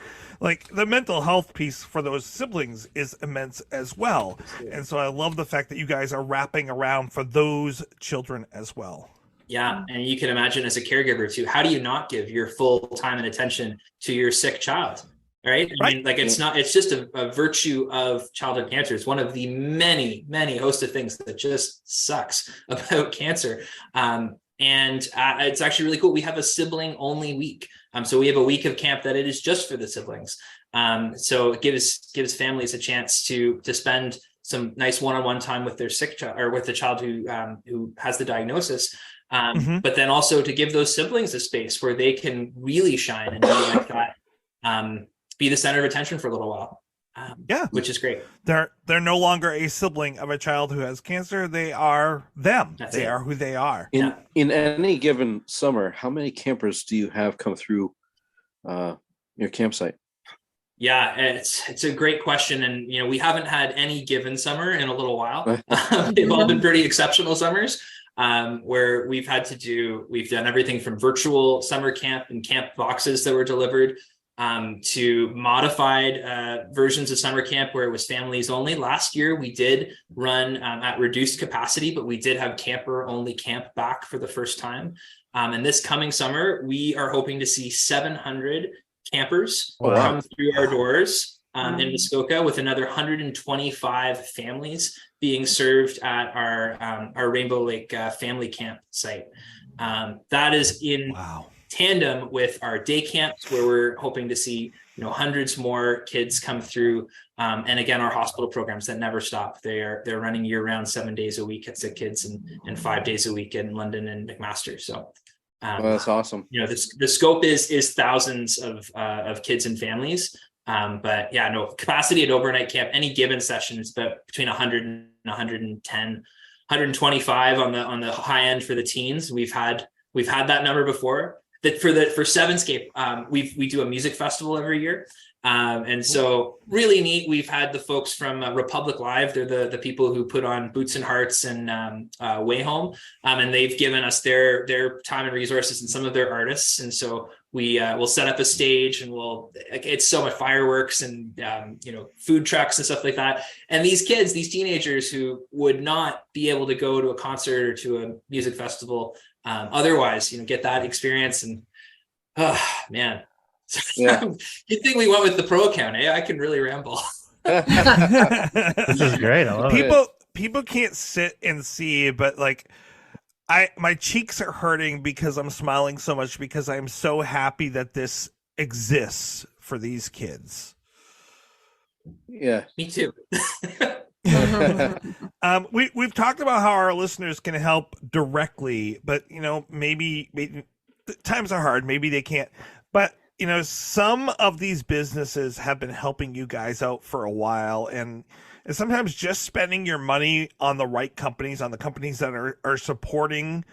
the mental health piece for those siblings is immense as well. And so I love the fact that you guys are wrapping around for those children as well. Yeah. And you can imagine as a caregiver too, how do you not give your full time and attention to your sick child? Right. I mean, it's just a virtue of childhood cancer. It's one of the many, many host of things that just sucks about cancer. And it's actually really cool. We have a sibling only week. So we have a week of camp that it is just for the siblings. So it gives families a chance to spend some nice one-on-one time with their sick child or with the child who has the diagnosis. But then also to give those siblings a space where they can really shine and be like that. Be the center of attention for a little while. Which is great. They're no longer a sibling of a child who has cancer. They are them. They are who they are. In any given summer, how many campers do you have come through your campsite? Yeah, it's a great question, and we haven't had any given summer in a little while. They've all been pretty exceptional summers, where we've done everything from virtual summer camp and camp boxes that were delivered, to modified versions of summer camp where it was families only. Last year we did run at reduced capacity, but we did have camper only camp back for the first time. And this coming summer, we are hoping to see 700 campers come through our doors in Muskoka, with another 125 families being served at our Rainbow Lake family camp site. That is in tandem with our day camps, where we're hoping to see hundreds more kids come through, and again, our hospital programs that never stop. They're running year round, 7 days a week at Sick Kids, and 5 days a week in London and McMaster. So that's awesome. The scope is thousands of kids and families, but capacity at overnight camp, any given session is about between 100 and 110, 125 on the high end for the teens. We've had that number before. That for Sevenscape, we do a music festival every year, and so really neat. We've had the folks from Republic Live. They're the people who put on Boots and Hearts and Way Home, and they've given us their time and resources and some of their artists. And so we'll set up a stage, and it's so much fireworks and food trucks and stuff like that. And these kids, these teenagers who would not be able to go to a concert or to a music festival otherwise, get that experience. And man, you'd think we went with the pro account, eh? I can really ramble. This is great. I love it. People can't sit and see, but my cheeks are hurting because I'm smiling so much, because I'm so happy that this exists for these kids. Yeah, me too. We've talked about how our listeners can help directly, but maybe times are hard. Maybe they can't. But some of these businesses have been helping you guys out for a while, and sometimes just spending your money on the right companies, on the companies that are supporting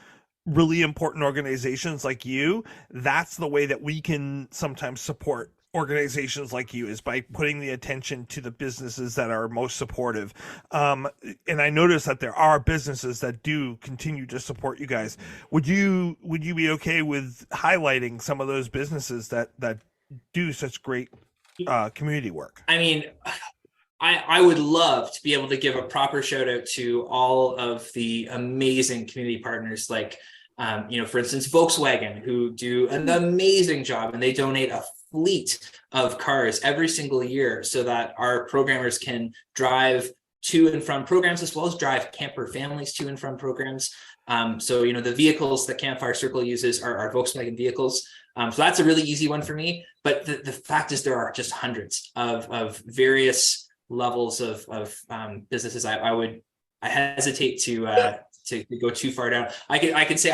really important organizations like you. That's the way that we can sometimes support organizations like you, is by putting the attention to the businesses that are most supportive. And I noticed that there are businesses that do continue to support you guys. Would you be okay with highlighting some of those businesses that do such great community work? I mean, I would love to be able to give a proper shout out to all of the amazing community partners, like for instance, Volkswagen, who do an amazing job, and they donate a fleet of cars every single year so that our programmers can drive to and from programs, as well as drive camper families to and from programs. So the vehicles that Campfire Circle uses are Volkswagen vehicles. So that's a really easy one for me. But the fact is, there are just hundreds of various levels of businesses. I hesitate to go too far down. I could say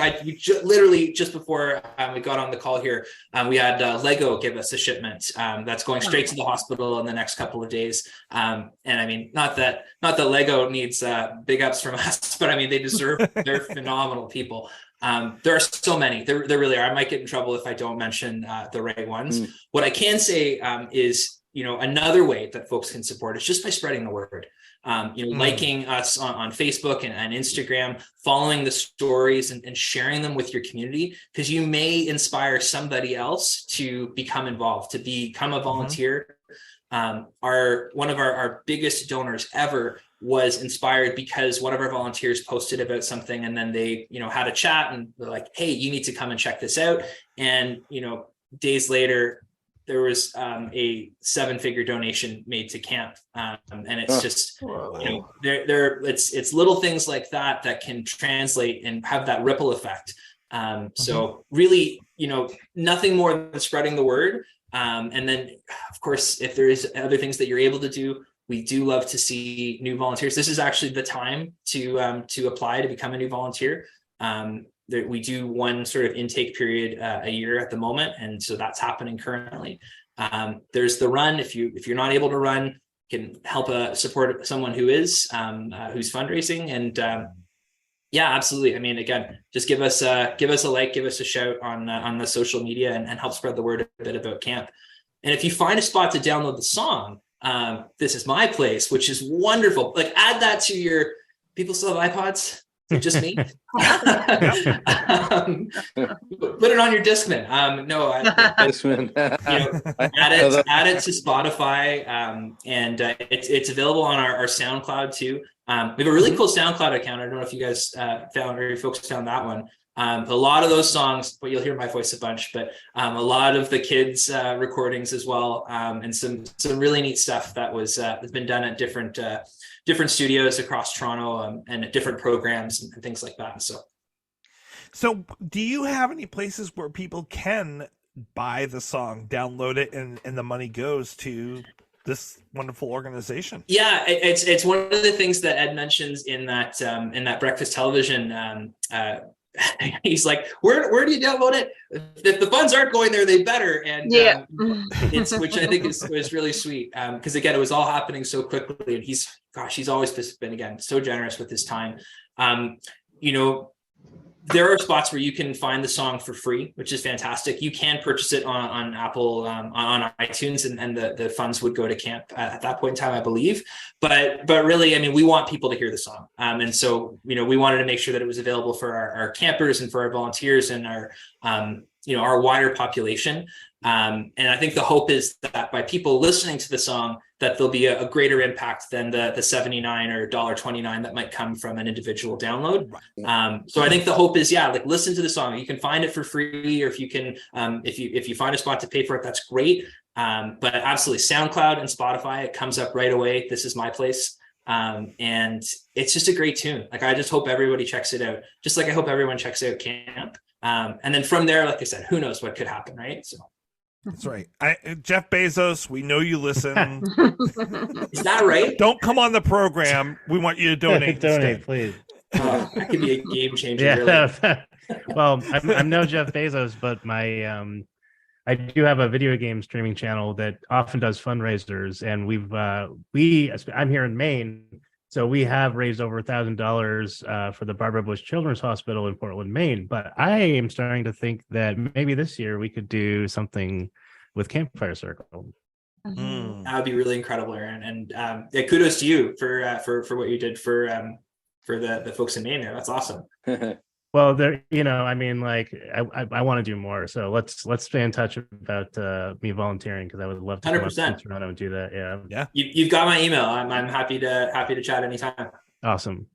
literally just before we got on the call here, we had Lego give us a shipment that's going straight to the hospital in the next couple of days. And I mean, not that Lego needs big ups from us, but I mean, they deserve. They're phenomenal people. There are so many. There really are. I might get in trouble if I don't mention the right ones. What I can say is, another way that folks can support is just by spreading the word. Liking us on Facebook and Instagram, following the stories and sharing them with your community, because you may inspire somebody else to become involved, to become a volunteer. One of our biggest donors ever was inspired because one of our volunteers posted about something, and then they, had a chat, and they're like, "Hey, you need to come and check this out." And, days later, there was a 7-figure donation made to camp, and it's just it's little things like that can translate and have that ripple effect. So really, nothing more than spreading the word. And then, of course, if there is other things that you're able to do, we do love to see new volunteers. This is actually the time to apply to become a new volunteer. We do one sort of intake period a year at the moment, and so that's happening currently. There's the run. If you're not able to run, can help support someone who is who's fundraising. And absolutely. I mean, again, just give us a like, give us a shout on the social media, and help spread the word a bit about camp. And if you find a spot to download the song, This Is My Place, which is wonderful. Like, add that to your, people still have iPods? Is it just me? Put it on your Discman. Discman. Add it to Spotify, and it's available on our SoundCloud too. We have a really cool SoundCloud account. I don't know if you guys found, or you folks found that one. A lot of those songs, but you'll hear my voice a bunch, but a lot of the kids' recordings as well, and some really neat stuff that has been done at different studios across Toronto, and at different programs and things like that. So do you have any places where people can buy the song, download it, and the money goes to this wonderful organization? Yeah, it's one of the things that Ed mentions in that breakfast television. He's like, where do you download it? If the funds aren't going there, they better. And which I think was really sweet, because again, it was all happening so quickly, and he's always just been, again, so generous with his time. There are spots where you can find the song for free, which is fantastic. You can purchase it on Apple, on iTunes, and the funds would go to camp at that point in time, I believe. But really, I mean, we want people to hear the song. And so, we wanted to make sure that it was available for our campers and for our volunteers and our wider population. And I think the hope is that by people listening to the song, that there'll be a greater impact than the $79 or $29 that might come from an individual download. So I think the hope is, listen to the song. You can find it for free, or if you can, if you find a spot to pay for it, that's great. But absolutely, SoundCloud and Spotify, it comes up right away. This Is My Place. And it's just a great tune. Like, I just hope everybody checks it out, just like I hope everyone checks out camp. And then from there, like I said, who knows what could happen, right? So. That's right. Jeff Bezos, we know you listen. Is that right? Don't come on the program. We want you to donate. Donate, please. That could be a game changer. Yeah. Really. Well, I'm no Jeff Bezos, but I do have a video game streaming channel that often does fundraisers, and I'm here in Maine, so we have raised over $1,000 for the Barbara Bush Children's Hospital in Portland, Maine. But I am starting to think that maybe this year we could do something with Campfire Circle. That would be really incredible, Aaron. And kudos to you for what you did for the folks in Maine there. That's awesome. Well, there, I mean, like, I want to do more. So let's stay in touch about me volunteering, because I would love to 100% Toronto and do that. Yeah. You've got my email. I'm happy to chat anytime. Awesome.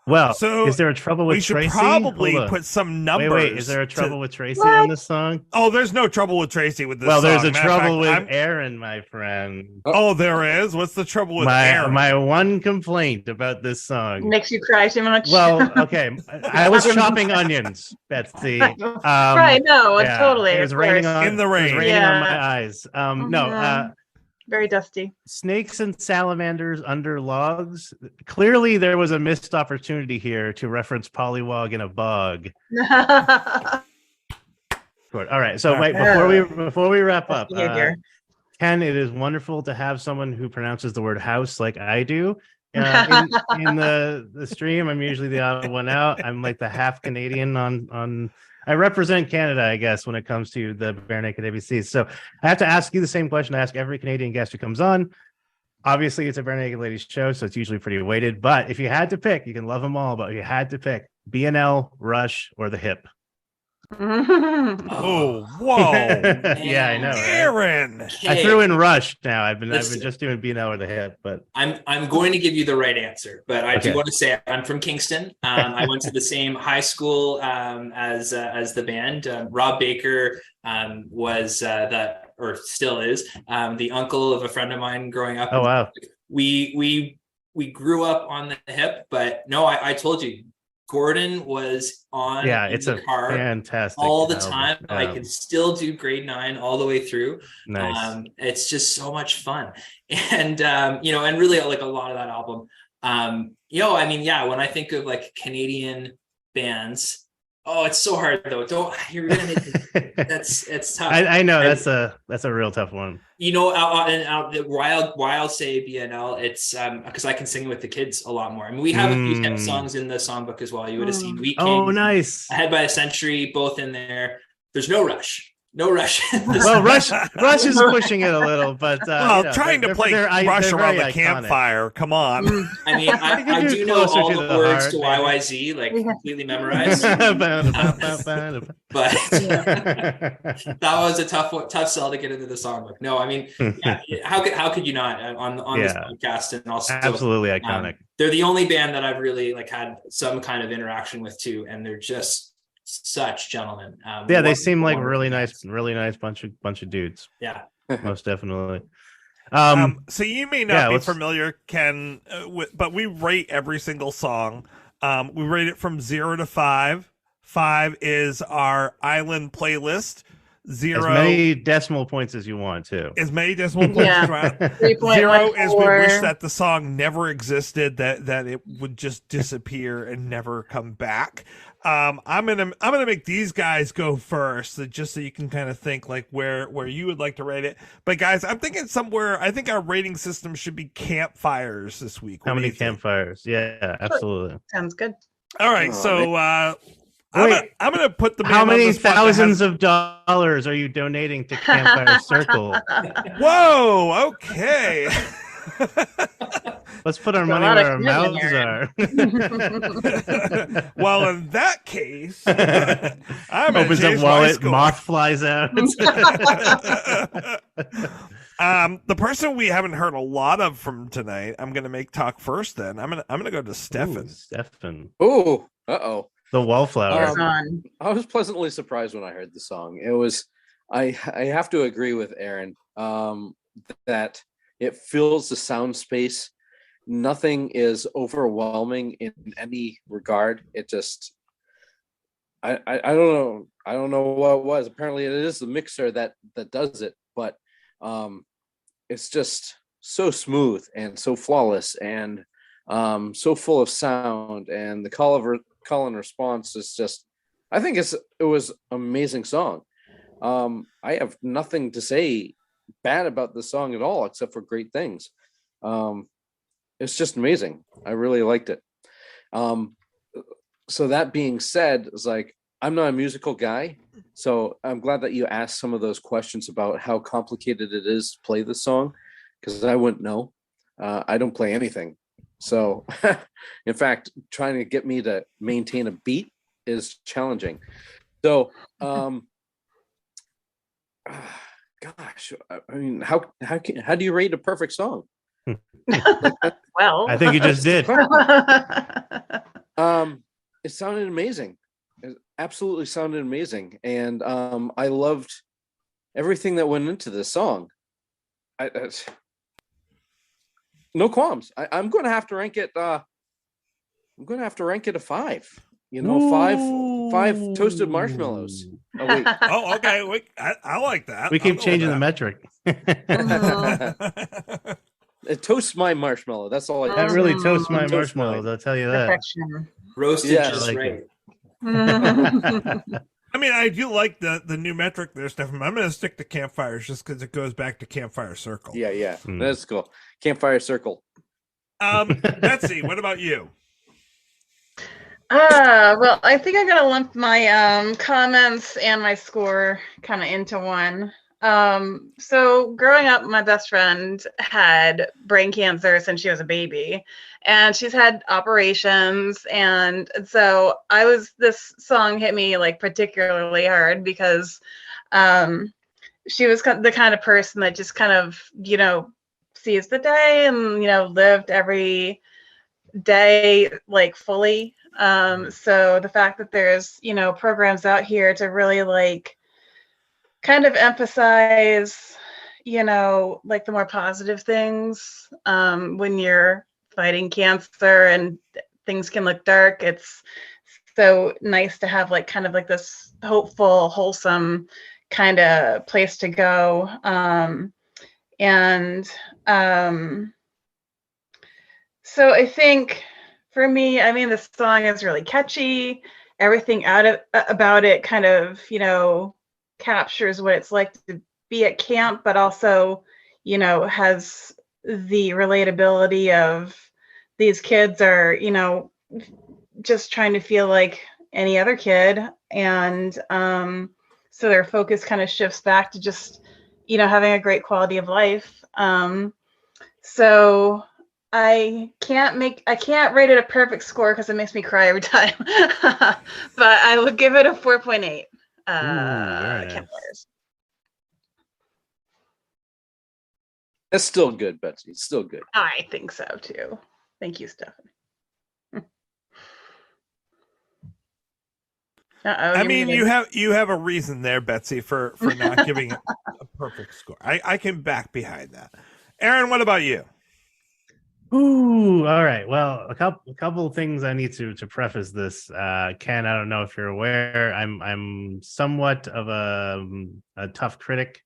Well, so is there a trouble with Tracy? We should probably put some numbers. Wait, is there a trouble with Tracy on this song? Oh, there's no trouble with Tracy with this song. Well, there's a trouble with Aaron, my friend. Oh, there is? What's the trouble with Aaron? My one complaint about this song. Makes you cry too much? Well, okay. I was chopping onions, Betsy. Right, no, totally. It was raining in the rain. It was raining on my eyes. Very dusty. Snakes and salamanders under logs. Clearly, there was a missed opportunity here to reference Pollywog in a bog. All right. So wait, before we wrap up, Ken, it is wonderful to have someone who pronounces the word house like I do. In the stream, I'm usually the odd one out. I'm like the half Canadian on. I represent Canada, I guess, when it comes to the Bare Naked ABCs. So I have to ask you the same question I ask every Canadian guest who comes on. Obviously, it's a Bare Naked Ladies show, so it's usually pretty weighted. But if you had to pick, you can love them all, but if you had to pick BNL, Rush, or The Hip. Oh, whoa. Yeah, I know. Aaron. Okay. I threw in Rush now. I've been just doing BNL or The Hip, but I'm going to give you the right answer, but I do want to say I'm from Kingston. I went to the same high school as the band. Rob Baker was or still is the uncle of a friend of mine growing up. Oh wow. We grew up on The Hip, but no, I told you, Gordon was on it's the a car fantastic all the time. I can still do grade 9 all the way through. Nice. It's just so much fun. And and really like a lot of that album. I mean, when I think of like Canadian bands, it's so hard though. You're gonna make it's tough. I know that's a real tough one. Why I'll say BNL, it's because I can sing with the kids a lot more. I mean, we have a few hip songs in the songbook as well. You would have seen Wheat Kings, nice, Ahead by a Century, both in there. There's no Rush. No Russian. Well, Rush is pushing it a little, but trying to play Rush around the campfire. Come on. I mean, I do know all the words to YYZ, like completely memorized. But that was a tough sell to get into the songbook. No, I mean, how could you not on this podcast? And also absolutely iconic. They're the only band that I've really had some kind of interaction with too, and they're just such gentlemen. They seem like really nice bunch of dudes. Yeah, most definitely. So you may not be familiar, Ken, but we rate every single song. We rate it from 0 to 5. 5 is our island playlist. 0 as many decimal points as you want too. As many decimal points as you want. 0 is we wish that the song never existed, that it would just disappear and never come back. I'm gonna make these guys go first, just so you can kind of think like where you would like to rate it. But guys, I'm thinking somewhere. I think our rating system should be campfires this week. How many campfires? Yeah, absolutely. Sounds good. All right, so I'm gonna put the. How many thousands of dollars are you donating to Campfire Circle? Whoa! Okay. Let's put our money where our mouths are. Well, in that case, I'm opens up wallet, moth flies out. The person we haven't heard a lot of from tonight, I'm gonna make talk first. Then I'm gonna go to Stefan. Stefan. Oh, uh-oh. The Wallflower. I was pleasantly surprised when I heard the song. It was, I have to agree with Aaron that it fills the sound space. Nothing is overwhelming in any regard. It just, I don't know what it was. Apparently, it is the mixer that does it, but it's just so smooth and so flawless and so full of sound. And the call and response is just, I think it was an amazing song. I have nothing to say bad about the song at all, except for great things. It's just amazing. I really liked it. So that being said, it's like, I'm not a musical guy, so I'm glad that you asked some of those questions about how complicated it is to play the song, because I wouldn't know. I don't play anything. So in fact, trying to get me to maintain a beat is challenging. So, gosh, I mean, how do you rate a perfect song? Well, I think you just did. It sounded amazing. It absolutely sounded amazing, and I loved everything that went into this song. No qualms. I'm going to have to rank it. I'm going to have to rank it a 5. You know, five toasted marshmallows. Oh, wait. Oh, okay. Wait, I like that. We keep changing the metric. It toasts my marshmallow. That's all. That really toasts my marshmallows. I'll tell you that. Perfection. Roasted just like right. I mean, I do like the new metric there, Stefan. I'm going to stick to campfires just because it goes back to Campfire Circle. Yeah. That's cool. Campfire Circle. Betsy, what about you? Well, I think I'm gonna lump my comments and my score kind of into one. So growing up, my best friend had brain cancer since she was a baby, and she's had operations. And so this song hit me like particularly hard because she was the kind of person that just kind of, sees the day and, lived every day like fully. So the fact that there's, programs out here to really like kind of emphasize, like the more positive things when you're fighting cancer and things can look dark. It's so nice to have like kind of like this hopeful, wholesome kind of place to go. So I think for me, I mean, this song is really catchy. Everything about it kind of, captures what it's like to be at camp, but also, has the relatability of these kids are, just trying to feel like any other kid. And so their focus kind of shifts back to just, having a great quality of life. So I can't rate it a perfect score because it makes me cry every time. But I would give it a 4.8. Very nice. That's still good, Betsy. It's still good. I think so too. Thank you, Stephanie. I mean, you have a reason there, Betsy, for not giving it a perfect score. I can back behind that. Aaron, what about you? Ooh, all right. Well, a couple of things I need to preface this. Ken, I don't know if you're aware, I'm somewhat of a tough critic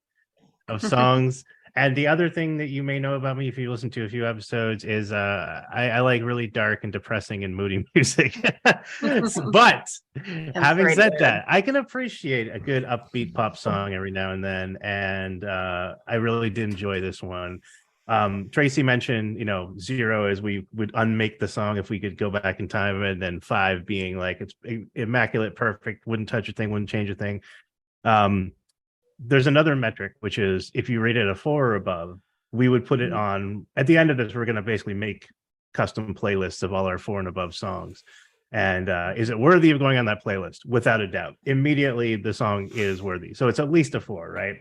of songs. And the other thing that you may know about me, if you listen to a few episodes, is I like really dark and depressing and moody music. But having said that, I can appreciate a good upbeat pop song every now and then. And I really did enjoy this one. Tracy mentioned, 0 as we would unmake the song if we could go back in time, and then 5 being like it's immaculate, perfect, wouldn't touch a thing, wouldn't change a thing. There's another metric, which is if you rate it a 4 or above, we would put it on at the end of this. We're going to basically make custom playlists of all our 4 and above songs. And is it worthy of going on that playlist? Without a doubt. Immediately, the song is worthy. So it's at least a 4, right?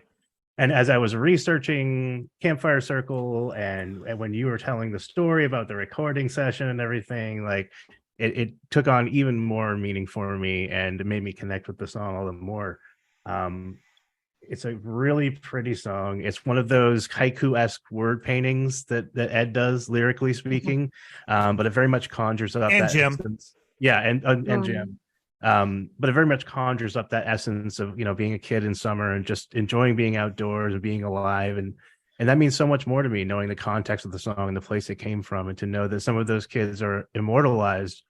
And as I was researching Campfire Circle and when you were telling the story about the recording session and everything, like it took on even more meaning for me and it made me connect with the song all the more. It's a really pretty song. It's one of those haiku-esque word paintings that Ed does, lyrically speaking, but it very much conjures up and that Jim. Essence. Yeah, and Jim. But it very much conjures up that essence of being a kid in summer and just enjoying being outdoors and being alive, and that means so much more to me, knowing the context of the song and the place it came from, and to know that some of those kids are immortalized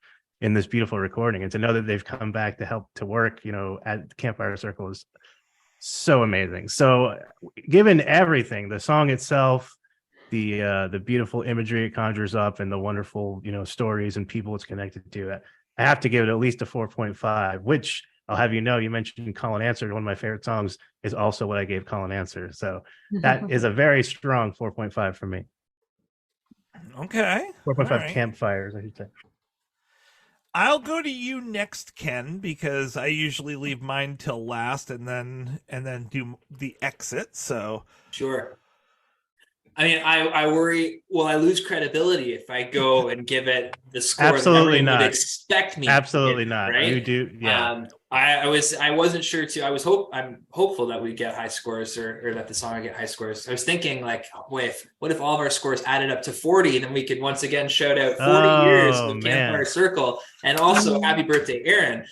in this beautiful recording, and to know that they've come back to help to work at Campfire Circle is so amazing. So given everything, the song itself, the beautiful imagery it conjures up, and the wonderful stories and people it's connected to, I have to give it at least a 4.5, which I'll have you mentioned Colin Answer. One of my favorite songs is also what I gave Colin Answer. So that is a very strong 4.5 for me. Okay. 4.5 right. Campfires, I should say. I'll go to you next, Ken, because I usually leave mine till last and then do the exit. So sure. I mean, I worry, will I lose credibility if I go and give it the score Absolutely that not. Would expect me Absolutely to, not. Right? You do, yeah. I wasn't sure too. I'm hopeful that we get high scores or that the song would get high scores. I was thinking like, what if all of our scores added up to 40, then we could once again shout out 40 years of Campfire Circle, and also happy birthday, Aaron.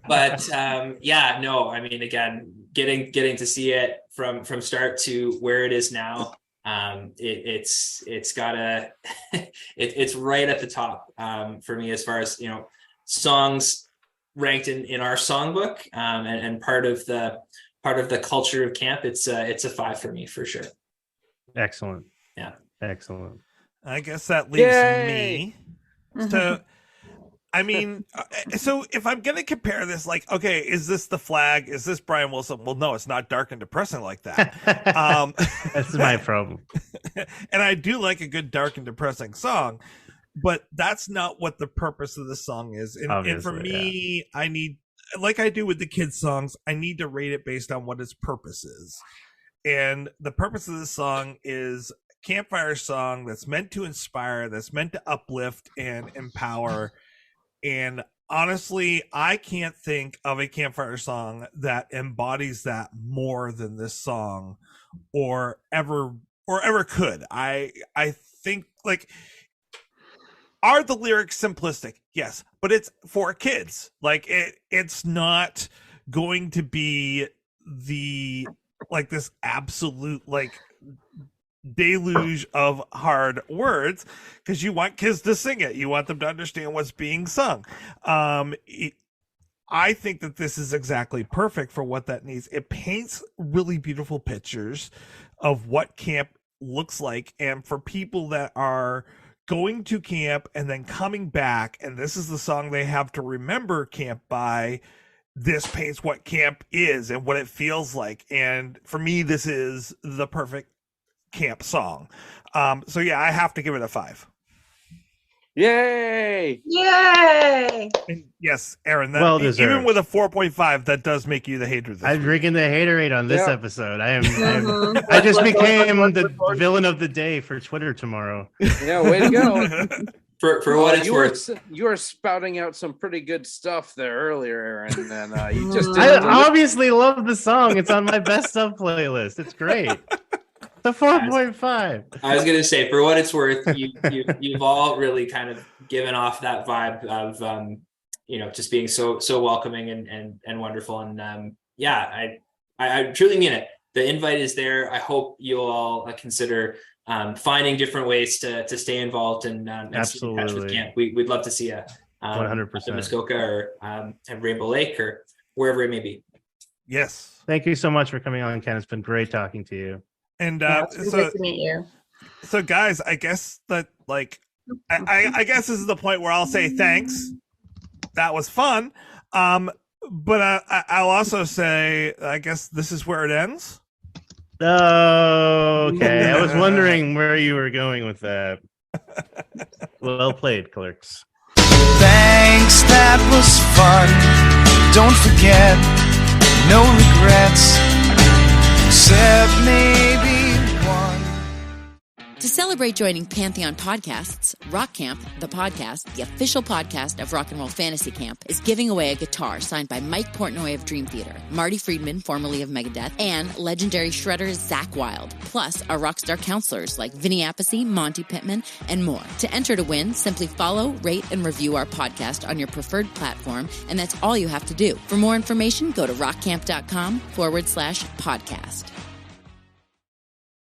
But no, I mean, again, getting to see it from start to where it is now, it's gotta it's right at the top for me as far as songs ranked in our songbook, and part of the culture of camp. It's a 5 for me for sure. Excellent. Yeah, excellent. I guess that leaves me to I mean, so if I'm going to compare this, like, okay, is this The Flag? Is this Brian Wilson? Well, no, it's not dark and depressing like that. That's my problem. And I do like a good dark and depressing song, but that's not what the purpose of the song is. And for me, I need, like I do with the kids' songs, I need to rate it based on what its purpose is. And the purpose of this song is Campfire song that's meant to inspire, that's meant to uplift and empower. And honestly, I can't think of a Campfire song that embodies that more than this song, or ever could. I think, like, are the lyrics simplistic? Yes, but it's for kids. Like it's not going to be this absolute deluge of hard words, because you want kids to sing it. You want them to understand what's being sung. I think that this is exactly perfect for what that needs. It paints really beautiful pictures of what camp looks like, and for people that are going to camp and then coming back, and this is the song they have to remember camp by, this paints what camp is and what it feels like. And for me, this is the perfect camp song. So yeah, I have to give it a 5. Yay! Yay! And yes, Aaron, Well deserved. Even with a 4.5, that does make you the hater this I'm week. drinking the haterade on this Yeah. episode. I just became the villain of the day for Twitter tomorrow. Yeah, way to go. For what it's worth. You were spouting out some pretty good stuff there earlier, Aaron, and you just I didn't obviously love the song. It's on my best of playlist. It's great. The 4.5. I was gonna say, for what it's worth, you've all really kind of given off that vibe of just being so welcoming and wonderful. And yeah, I truly mean it. The invite is there. I hope you'll all consider finding different ways to stay involved and stay in touch with camp. We'd love to see you 100%. in Muskoka or at Rainbow Lake or wherever it may be. Yes. Thank you so much for coming on, Ken. It's been great talking to you. And It's been good to meet you. So guys, I guess that I guess this is the point where I'll say thanks. That was fun. But I'll also say I guess this is where it ends. Oh, okay. I was wondering where you were going with that. Well played, clerks. Thanks, that was fun. Don't forget, no regrets, except maybe one. To celebrate joining Pantheon Podcasts, Rock Camp, the podcast, the official podcast of Rock and Roll Fantasy Camp, is giving away a guitar signed by Mike Portnoy of Dream Theater, Marty Friedman, formerly of Megadeth, and legendary shredder Zakk Wylde, plus our rockstar counselors like Vinny Appice, Monty Pittman, and more. To enter to win, simply follow, rate, and review our podcast on your preferred platform, and that's all you have to do. For more information, go to rockcamp.com/podcast.